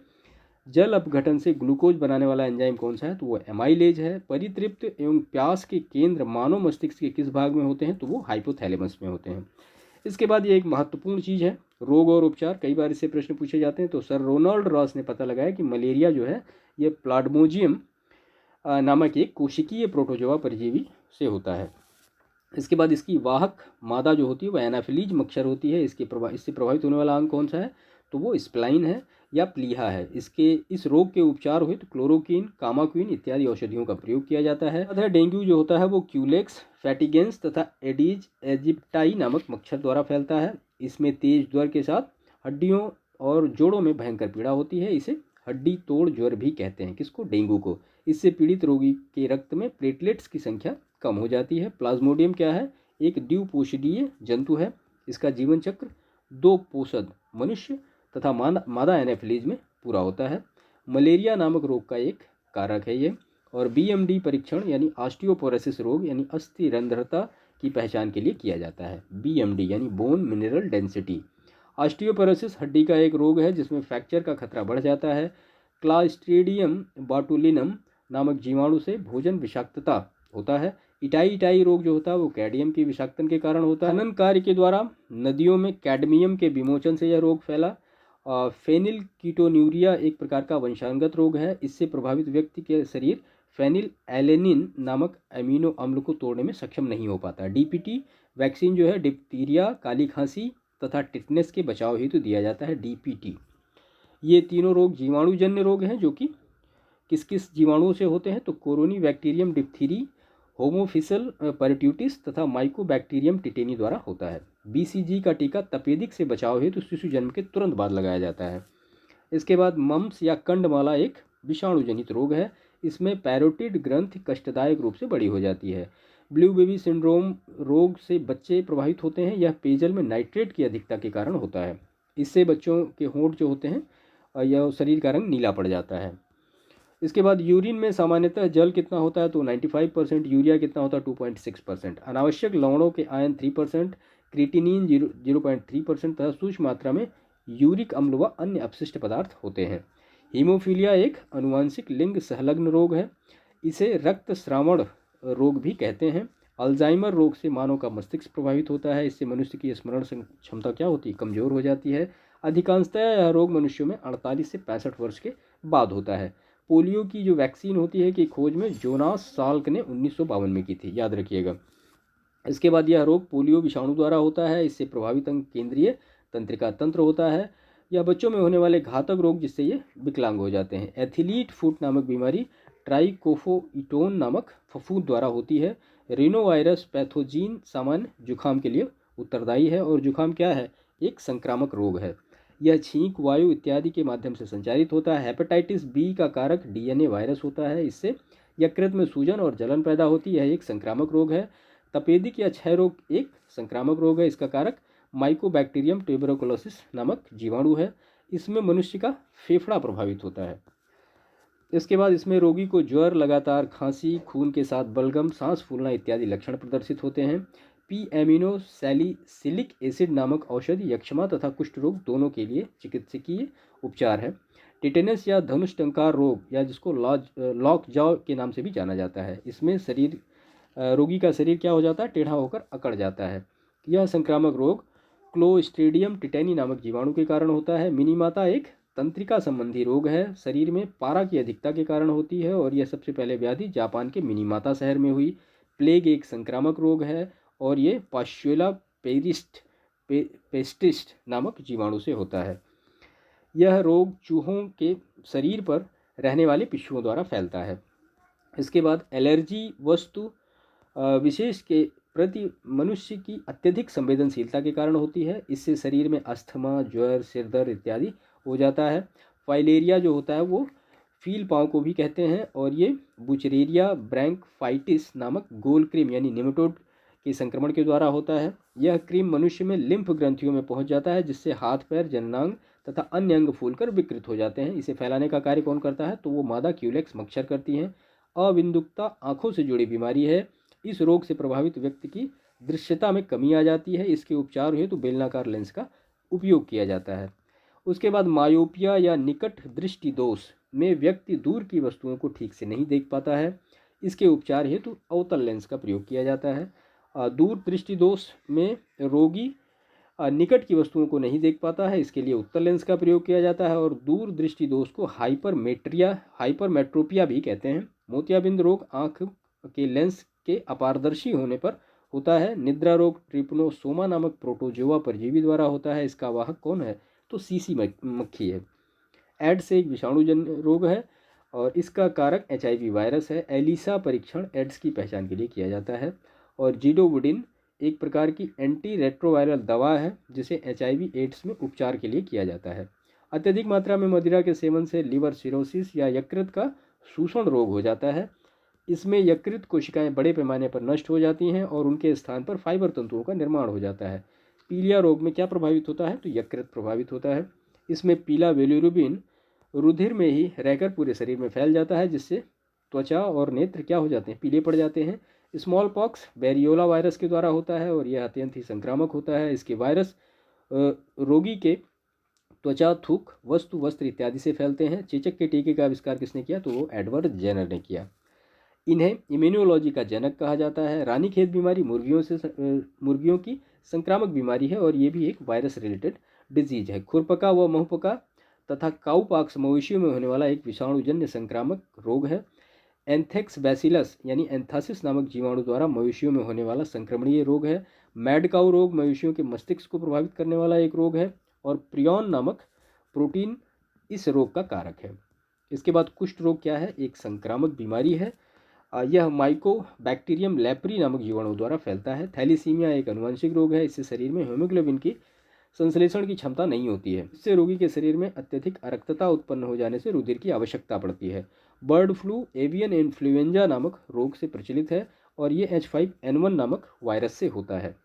Speaker 1: जल अपघटन से ग्लूकोज बनाने वाला एंजाइम कौन सा है, तो वो एमाइलेज है। परितृप्त एवं प्यास के केंद्र मानव मस्तिष्क के किस भाग में होते हैं, तो वो हाइपोथैलेमस में होते हैं। इसके बाद ये एक महत्वपूर्ण चीज़ है, रोग और उपचार। कई बार इससे प्रश्न पूछे जाते हैं। तो सर रोनाल्ड रॉस ने पता लगाया कि मलेरिया जो है ये प्लाज्मोडियम नामक एक कोशिकीय प्रोटोजोआ परजीवी से होता है। इसके बाद इसकी वाहक मादा जो होती है वह एनाफिलीज मच्छर होती है। इससे प्रभावित होने वाला अंग कौन सा है, तो वो स्प्लाइन है या प्लीहा है। इस रोग के उपचार हुए तो क्लोरोक्विन, कामाक्विन इत्यादि औषधियों का प्रयोग किया जाता है। डेंगू जो होता है वो क्यूलेक्स फैटिगेंस तथा एडीज एजिप्टाई नामक मच्छर द्वारा फैलता है। इसमें तेज ज्वर के साथ हड्डियों और जोड़ों में भयंकर पीड़ा होती है। इसे हड्डी तोड़ ज्वर भी कहते हैं, किसको, डेंगू को। इससे पीड़ित रोगी के रक्त में प्लेटलेट्स की संख्या कम हो जाती है। प्लाज्मोडियम क्या है, एक द्विपोषीय जंतु है। इसका जीवन चक्र 2 पोषद मनुष्य तथा मादा एनाफिलीज में पूरा होता है। मलेरिया नामक रोग का एक कारक है ये। और बीएमडी परीक्षण यानी ऑस्टियोपोरोसिस रोग यानी अस्थि रंध्रता की पहचान के लिए किया जाता है। बीएमडी यानी बोन मिनरल डेंसिटी। ऑस्टियोपोरोसिस हड्डी का एक रोग है जिसमें फ्रैक्चर का खतरा बढ़ जाता है। क्लास्ट्रीडियम बाटुलिनम नामक जीवाणु से भोजन विषाक्तता होता है। इटाई रोग जो होता है वो कैडमियम की विषाक्तन के कारण होता है। खनन कार्य के द्वारा नदियों में कैडमियम के विमोचन से यह रोग फैला। फेनिल कीटोन्यूरिया एक प्रकार का वंशानुगत रोग है। इससे प्रभावित व्यक्ति के शरीर फेनिल एलेनिन नामक अमीनो अम्ल को तोड़ने में सक्षम नहीं हो पाता। डीपीटी वैक्सीन जो है डिप्थीरिया, काली खांसी तथा टिटनेस के बचाव हेतु दिया जाता है, डीपीटी। ये तीनों रोग जीवाणुजन्य रोग हैं जो कि किस किस जीवाणुओं से होते हैं, तो कोरोनी बैक्टीरियम डिप्थीरी, होमोफिसल परट्यूटिस तथा माइकोबैक्टीरियम टिटेनी द्वारा होता है। बीसीजी का टीका तपेदिक से बचाव हेतु शिशु जन्म के तुरंत बाद लगाया जाता है। इसके बाद मम्स या कंडमाला एक विषाणुजनित रोग है। इसमें पैरोटिड ग्रंथि कष्टदायक रूप से बड़ी हो जाती है। ब्लू बेबी सिंड्रोम रोग से बच्चे प्रभावित होते हैं। यह पेयजल में नाइट्रेट की अधिकता के कारण होता है। इससे बच्चों के होंठ जो होते हैं यह शरीर का रंग नीला पड़ जाता है। इसके बाद यूरिन में सामान्यतः जल कितना होता है, तो 95%। यूरिया कितना होता है, 2.6%। अनावश्यक लवणों के आयन 3%, क्रिटिनिन 0.3% तथा सूक्ष्म मात्रा में यूरिक अम्ल व अन्य अपशिष्ट पदार्थ होते हैं। हीमोफीलिया एक अनुवांशिक लिंग संलग्न रोग है। इसे रक्त श्रावण रोग भी कहते हैं। अल्जाइमर रोग से मानव का मस्तिष्क प्रभावित होता है। इससे मनुष्य की स्मरण क्षमता क्या होती है, कमजोर हो जाती है। अधिकांशतः यह रोग मनुष्यों में 48 से 65 वर्ष के बाद होता है। पोलियो की जो वैक्सीन होती है कि खोज में जोनास साल्क ने 1952 में की थी, याद रखिएगा। इसके बाद यह रोग पोलियो विषाणु द्वारा होता है। इससे प्रभावित अंग केंद्रीय तंत्रिका तंत्र होता है। यह बच्चों में होने वाले घातक रोग जिससे ये विकलांग हो जाते हैं। एथिलीट फुट नामक बीमारी ट्राइकोफोइटोन नामक फफूंद द्वारा होती है। रिनोवायरस पैथोजीन सामान्य जुखाम के लिए उत्तरदायी है। और जुकाम क्या है? एक संक्रामक रोग है। यह छींक, वायु इत्यादि के माध्यम से संचारित होता है। हेपेटाइटिस बी का कारक डीएनए वायरस होता है। इससे यकृत में सूजन और जलन पैदा होती है। यह एक संक्रामक रोग है। तपेदिक या क्षय रोग एक संक्रामक रोग है। इसका कारक माइकोबैक्टीरियम ट्यूबरकुलोसिस नामक जीवाणु है। इसमें मनुष्य का फेफड़ा प्रभावित होता है। इसके बाद इसमें रोगी को ज्वर, लगातार खांसी, खून के साथ बलगम, सांस फूलना इत्यादि लक्षण प्रदर्शित होते हैं। पी एमिनो सैलिसिलिक एसिड नामक औषधि यक्षमा तथा कुष्ठ रोग दोनों के लिए चिकित्सकीय उपचार है। टिटेनस या धनुष टंकार रोग, या जिसको लॉक जॉ के नाम से भी जाना जाता है, इसमें रोगी का शरीर क्या हो जाता है? टेढ़ा होकर अकड़ जाता है। यह संक्रामक रोग क्लोस्ट्रीडियम टिटेनी नामक जीवाणु के कारण होता है। मिनीमाता एक तंत्रिका संबंधी रोग है, शरीर में पारा की अधिकता के कारण होती है और यह सबसे पहले व्याधि जापान के मिनीमाता शहर में हुई। प्लेग एक संक्रामक रोग है और ये पाश्चुएला पेस्टिस्ट नामक जीवाणु से होता है। यह रोग चूहों के शरीर पर रहने वाले पिस्सुओं द्वारा फैलता है। इसके बाद एलर्जी वस्तु विशेष के प्रति मनुष्य की अत्यधिक संवेदनशीलता के कारण होती है। इससे शरीर में अस्थमा, ज्वर, सिरदर्द इत्यादि हो जाता है। फाइलेरिया जो होता है वो फील पाँव को भी कहते हैं और ये बुचरेरिया ब्रैंकफाइटिस नामक गोल क्रीम यानी निमेटोड के संक्रमण के द्वारा होता है। यह क्रीम मनुष्य में लिम्फ ग्रंथियों में पहुंच जाता है, जिससे हाथ, पैर, जननांग तथा अन्य अंग फूलकर विकृत हो जाते हैं। इसे फैलाने का कार्य कौन करता है? तो वो मादा क्यूलेक्स मच्छर करती हैं। अबिंदुकता आंखों से जुड़ी बीमारी है। इस रोग से प्रभावित व्यक्ति की दृश्यता में कमी आ जाती है। इसके उपचार हेतु बेलनाकार लेंस का उपयोग किया जाता है। उसके बाद मायोपिया या निकट दृष्टि दोष में व्यक्ति दूर की वस्तुओं को ठीक से नहीं देख पाता है। इसके उपचार हेतु अवतल लेंस का प्रयोग किया जाता है। दूर दृष्टि दोष में रोगी निकट की वस्तुओं को नहीं देख पाता है, इसके लिए उत्तल लेंस का प्रयोग किया जाता है। और दूर दृष्टि दोष को हाइपरमेट्रोपिया भी कहते हैं। मोतियाबिंद रोग आँख के लेंस के अपारदर्शी होने पर होता है। निद्रा रोग ट्रिपनोसोमा नामक प्रोटोजोआ परजीवी द्वारा होता है। इसका वाहक कौन है? तो सीसी मक्खी है। एड्स एक विषाणुजन्य रोग है और इसका कारक HIV वायरस है। एलिसा परीक्षण एड्स की पहचान के लिए किया जाता है। और जीडोवुडिन एक प्रकार की एंटी रेट्रोवायरल दवा है जिसे HIV एड्स में उपचार के लिए किया जाता है। अत्यधिक मात्रा में मदिरा के सेवन से लिवर सिरोसिस या यकृत का शोषण रोग हो जाता है। इसमें यकृत कोशिकाएं बड़े पैमाने पर नष्ट हो जाती हैं और उनके स्थान पर फाइबर तंतुओं का निर्माण हो जाता है। पीलिया रोग में क्या प्रभावित होता है? तो यकृत प्रभावित होता है। इसमें पीला बिलिरुबिन रुधिर में ही रहकर पूरे शरीर में फैल जाता है, जिससे त्वचा और नेत्र क्या हो जाते हैं? पीले पड़ जाते हैं। स्मॉल पॉक्स वेरियोला वायरस के द्वारा होता है और यह अत्यंत ही संक्रामक होता है। इसके वायरस रोगी के त्वचा, थूक, वस्त्र इत्यादि से फैलते हैं। चेचक के टीके का आविष्कार किसने किया? तो वो एडवर्ड जेनर ने किया। इन्हें इम्यूनोलॉजी का जनक कहा जाता है। रानीखेत बीमारी मुर्गियों की संक्रामक बीमारी है और ये भी एक वायरस रिलेटेड डिजीज है। खुरपका व मुहपका तथा काउपॉक्स मवेशियों में होने वाला एक विषाणुजन्य संक्रामक रोग है। एंथ्रेक्स बैसिलस यानी एंथासिस नामक जीवाणु द्वारा मवेशियों में होने वाला संक्रमणीय रोग है। मैड काउ रोग मवेशियों के मस्तिष्क को प्रभावित करने वाला एक रोग है और प्रियॉन नामक प्रोटीन इस रोग का कारक है। इसके बाद कुष्ठ रोग क्या है? एक संक्रामक बीमारी है। यह माइकोबैक्टीरियम लेप्री नामक जीवाणु द्वारा फैलता है। थैलीसीमिया एक आनुवंशिक रोग है। इससे शरीर में हीमोग्लोबिन की संश्लेषण की क्षमता नहीं होती है। इससे रोगी के शरीर में अत्यधिक अरक्तता उत्पन्न हो जाने से रुधिर की आवश्यकता पड़ती है। बर्ड फ्लू एवियन इन्फ्लुएंजा नामक रोग से प्रचलित है और ये H5N1 नामक वायरस से होता है।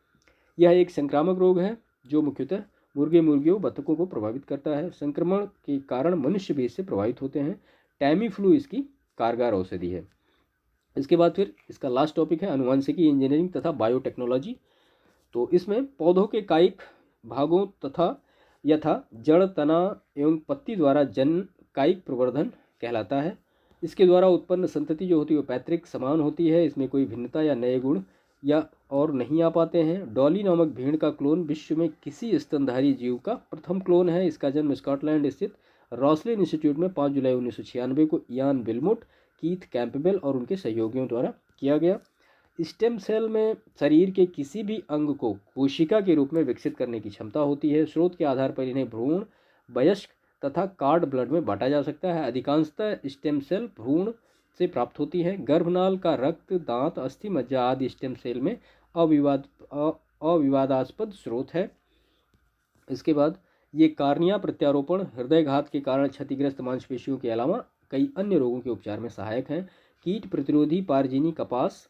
Speaker 1: यह एक संक्रामक रोग है जो मुख्यतः मुर्गियों, बत्तखों को प्रभावित करता है। संक्रमण के कारण मनुष्य भी इससे प्रभावित होते हैं। टैमी फ्लू इसकी कारगर औषधि है। इसके बाद फिर इसका लास्ट टॉपिक है आनुवंशिकी, इंजीनियरिंग तथा बायोटेक्नोलॉजी। तो इसमें पौधों के कायिक भागों तथा यथा जड़, तना एवं पत्ती द्वारा जन कायिक प्रवर्धन कहलाता है। इसके द्वारा उत्पन्न संतति जो होती है वो पैतृक समान होती है। इसमें कोई भिन्नता या नए गुण या और नहीं आ पाते हैं। डॉली नामक भेड़ का क्लोन विश्व में किसी स्तनधारी जीव का प्रथम क्लोन है। इसका जन्म स्कॉटलैंड स्थित रॉसलिन इंस्टीट्यूट में 5 जुलाई 1996 को इयान विल्मोट, कीथ कैंपबेल और उनके सहयोगियों द्वारा किया गया। स्टेम सेल में शरीर के किसी भी अंग को कोशिका के रूप में विकसित करने की क्षमता होती है। स्रोत के आधार पर इन्हें भ्रूण, वयस्क तथा कार्ड ब्लड में बांटा जा सकता है। अधिकांशतः स्टेम सेल भ्रूण से प्राप्त होती है। गर्भनाल का रक्त, दांत, अस्थि, मज्जा आदि स्टेम सेल में अविवादास्पद स्रोत है। इसके बाद ये कार्निया प्रत्यारोपण हृदयघात के कारण क्षतिग्रस्त मांसपेशियों के अलावा कई अन्य रोगों के उपचार में सहायक हैं। कीट प्रतिरोधी पारजीनी कपास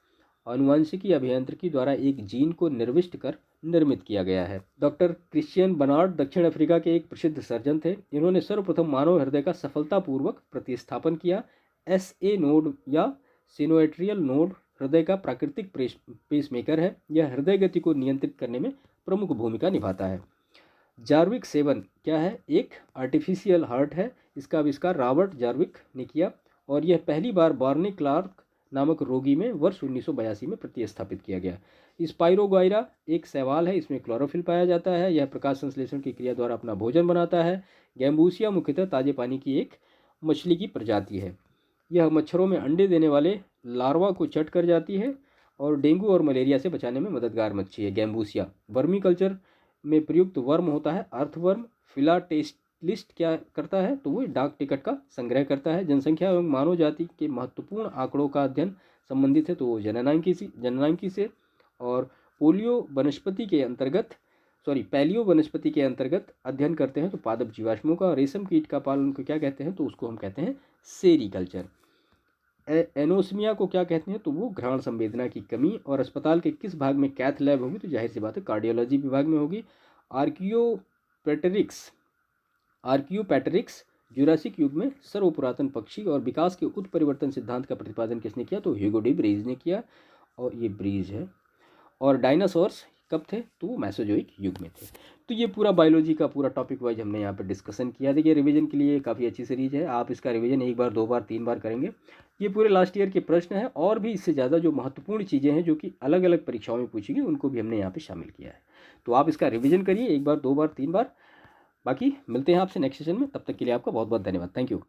Speaker 1: आनुवंशिकी अभियांत्रिकी द्वारा एक जीन को निर्विष्ट कर निर्मित किया गया है। डॉक्टर क्रिश्चियन बर्नार्ड दक्षिण अफ्रीका के एक प्रसिद्ध सर्जन थे। इन्होंने सर्वप्रथम मानव हृदय का सफलतापूर्वक प्रतिस्थापन किया। SA नोड या सिनोएट्रियल नोड हृदय का प्राकृतिक पेसमेकर है। यह हृदय गति को नियंत्रित करने में प्रमुख भूमिका निभाता है। जार्विक 7 क्या है? एक आर्टिफिशियल हार्ट है। इसका आविष्कार रॉबर्ट जार्विक ने किया और यह पहली बार बार्नी क्लार्क नामक रोगी में वर्ष 1982 में प्रतिस्थापित किया गया। स्पाइरोगाइरा एक शैवाल है, इसमें क्लोरोफिल पाया जाता है। यह प्रकाश संश्लेषण की क्रिया द्वारा अपना भोजन बनाता है। गैम्बूसिया मुख्यतः ताजे पानी की एक मछली की प्रजाति है। यह मच्छरों में अंडे देने वाले लार्वा को चट कर जाती है और डेंगू और मलेरिया से बचाने में मददगार मच्छी है गैम्बूसिया। वर्मी कल्चर में प्रयुक्त वर्म होता है अर्थवर्म। फिलाटेलिस्ट क्या करता है? तो वो डाक टिकट का संग्रह करता है। जनसंख्या एवं मानव जाति के महत्वपूर्ण आंकड़ों का अध्ययन संबंधित है तो वो जननांकी से। और पैलियो वनस्पति के अंतर्गत अध्ययन करते हैं तो पादप जीवाश्मों का। रेशम कीट का पालन को क्या कहते हैं? तो उसको हम कहते हैं सेरीकल्चर। एनोस्मिया को क्या कहते हैं? तो वो घ्राण संवेदना की कमी। और अस्पताल के किस भाग में कैथ लैब होगी? तो जाहिर सी बात है कार्डियोलॉजी विभाग में होगी। आर्कियोपैटेरिक्स जुरासिक युग में सर्वपुरातन पक्षी और विकास के उत्परिवर्तन सिद्धांत का प्रतिपादन किसने किया? तो ह्यूगो डी ब्रीज ने किया और ये ब्रीज है। और डायनासोर्स कब थे? तो वो मेसोजोइक युग में थे। तो ये पूरा बायोलॉजी का पूरा टॉपिक वाइज हमने यहाँ पर डिस्कशन किया। देखिए रिवीजन के लिए काफ़ी अच्छी सीरीज है। आप इसका रिवीजन 1 बार 2 बार 3 बार करेंगे। ये पूरे लास्ट ईयर के प्रश्न हैं और भी इससे ज़्यादा जो महत्वपूर्ण चीज़ें हैं जो कि अलग अलग परीक्षाओं में पूछेंगी उनको भी हमने यहाँ पर शामिल किया है। तो आप इसका रिवीजन करिए 1 बार 2 बार 3 बार। बाकी मिलते हैं आपसे नेक्स्ट सेशन में। तब तक के लिए आपका बहुत बहुत धन्यवाद। Thank you.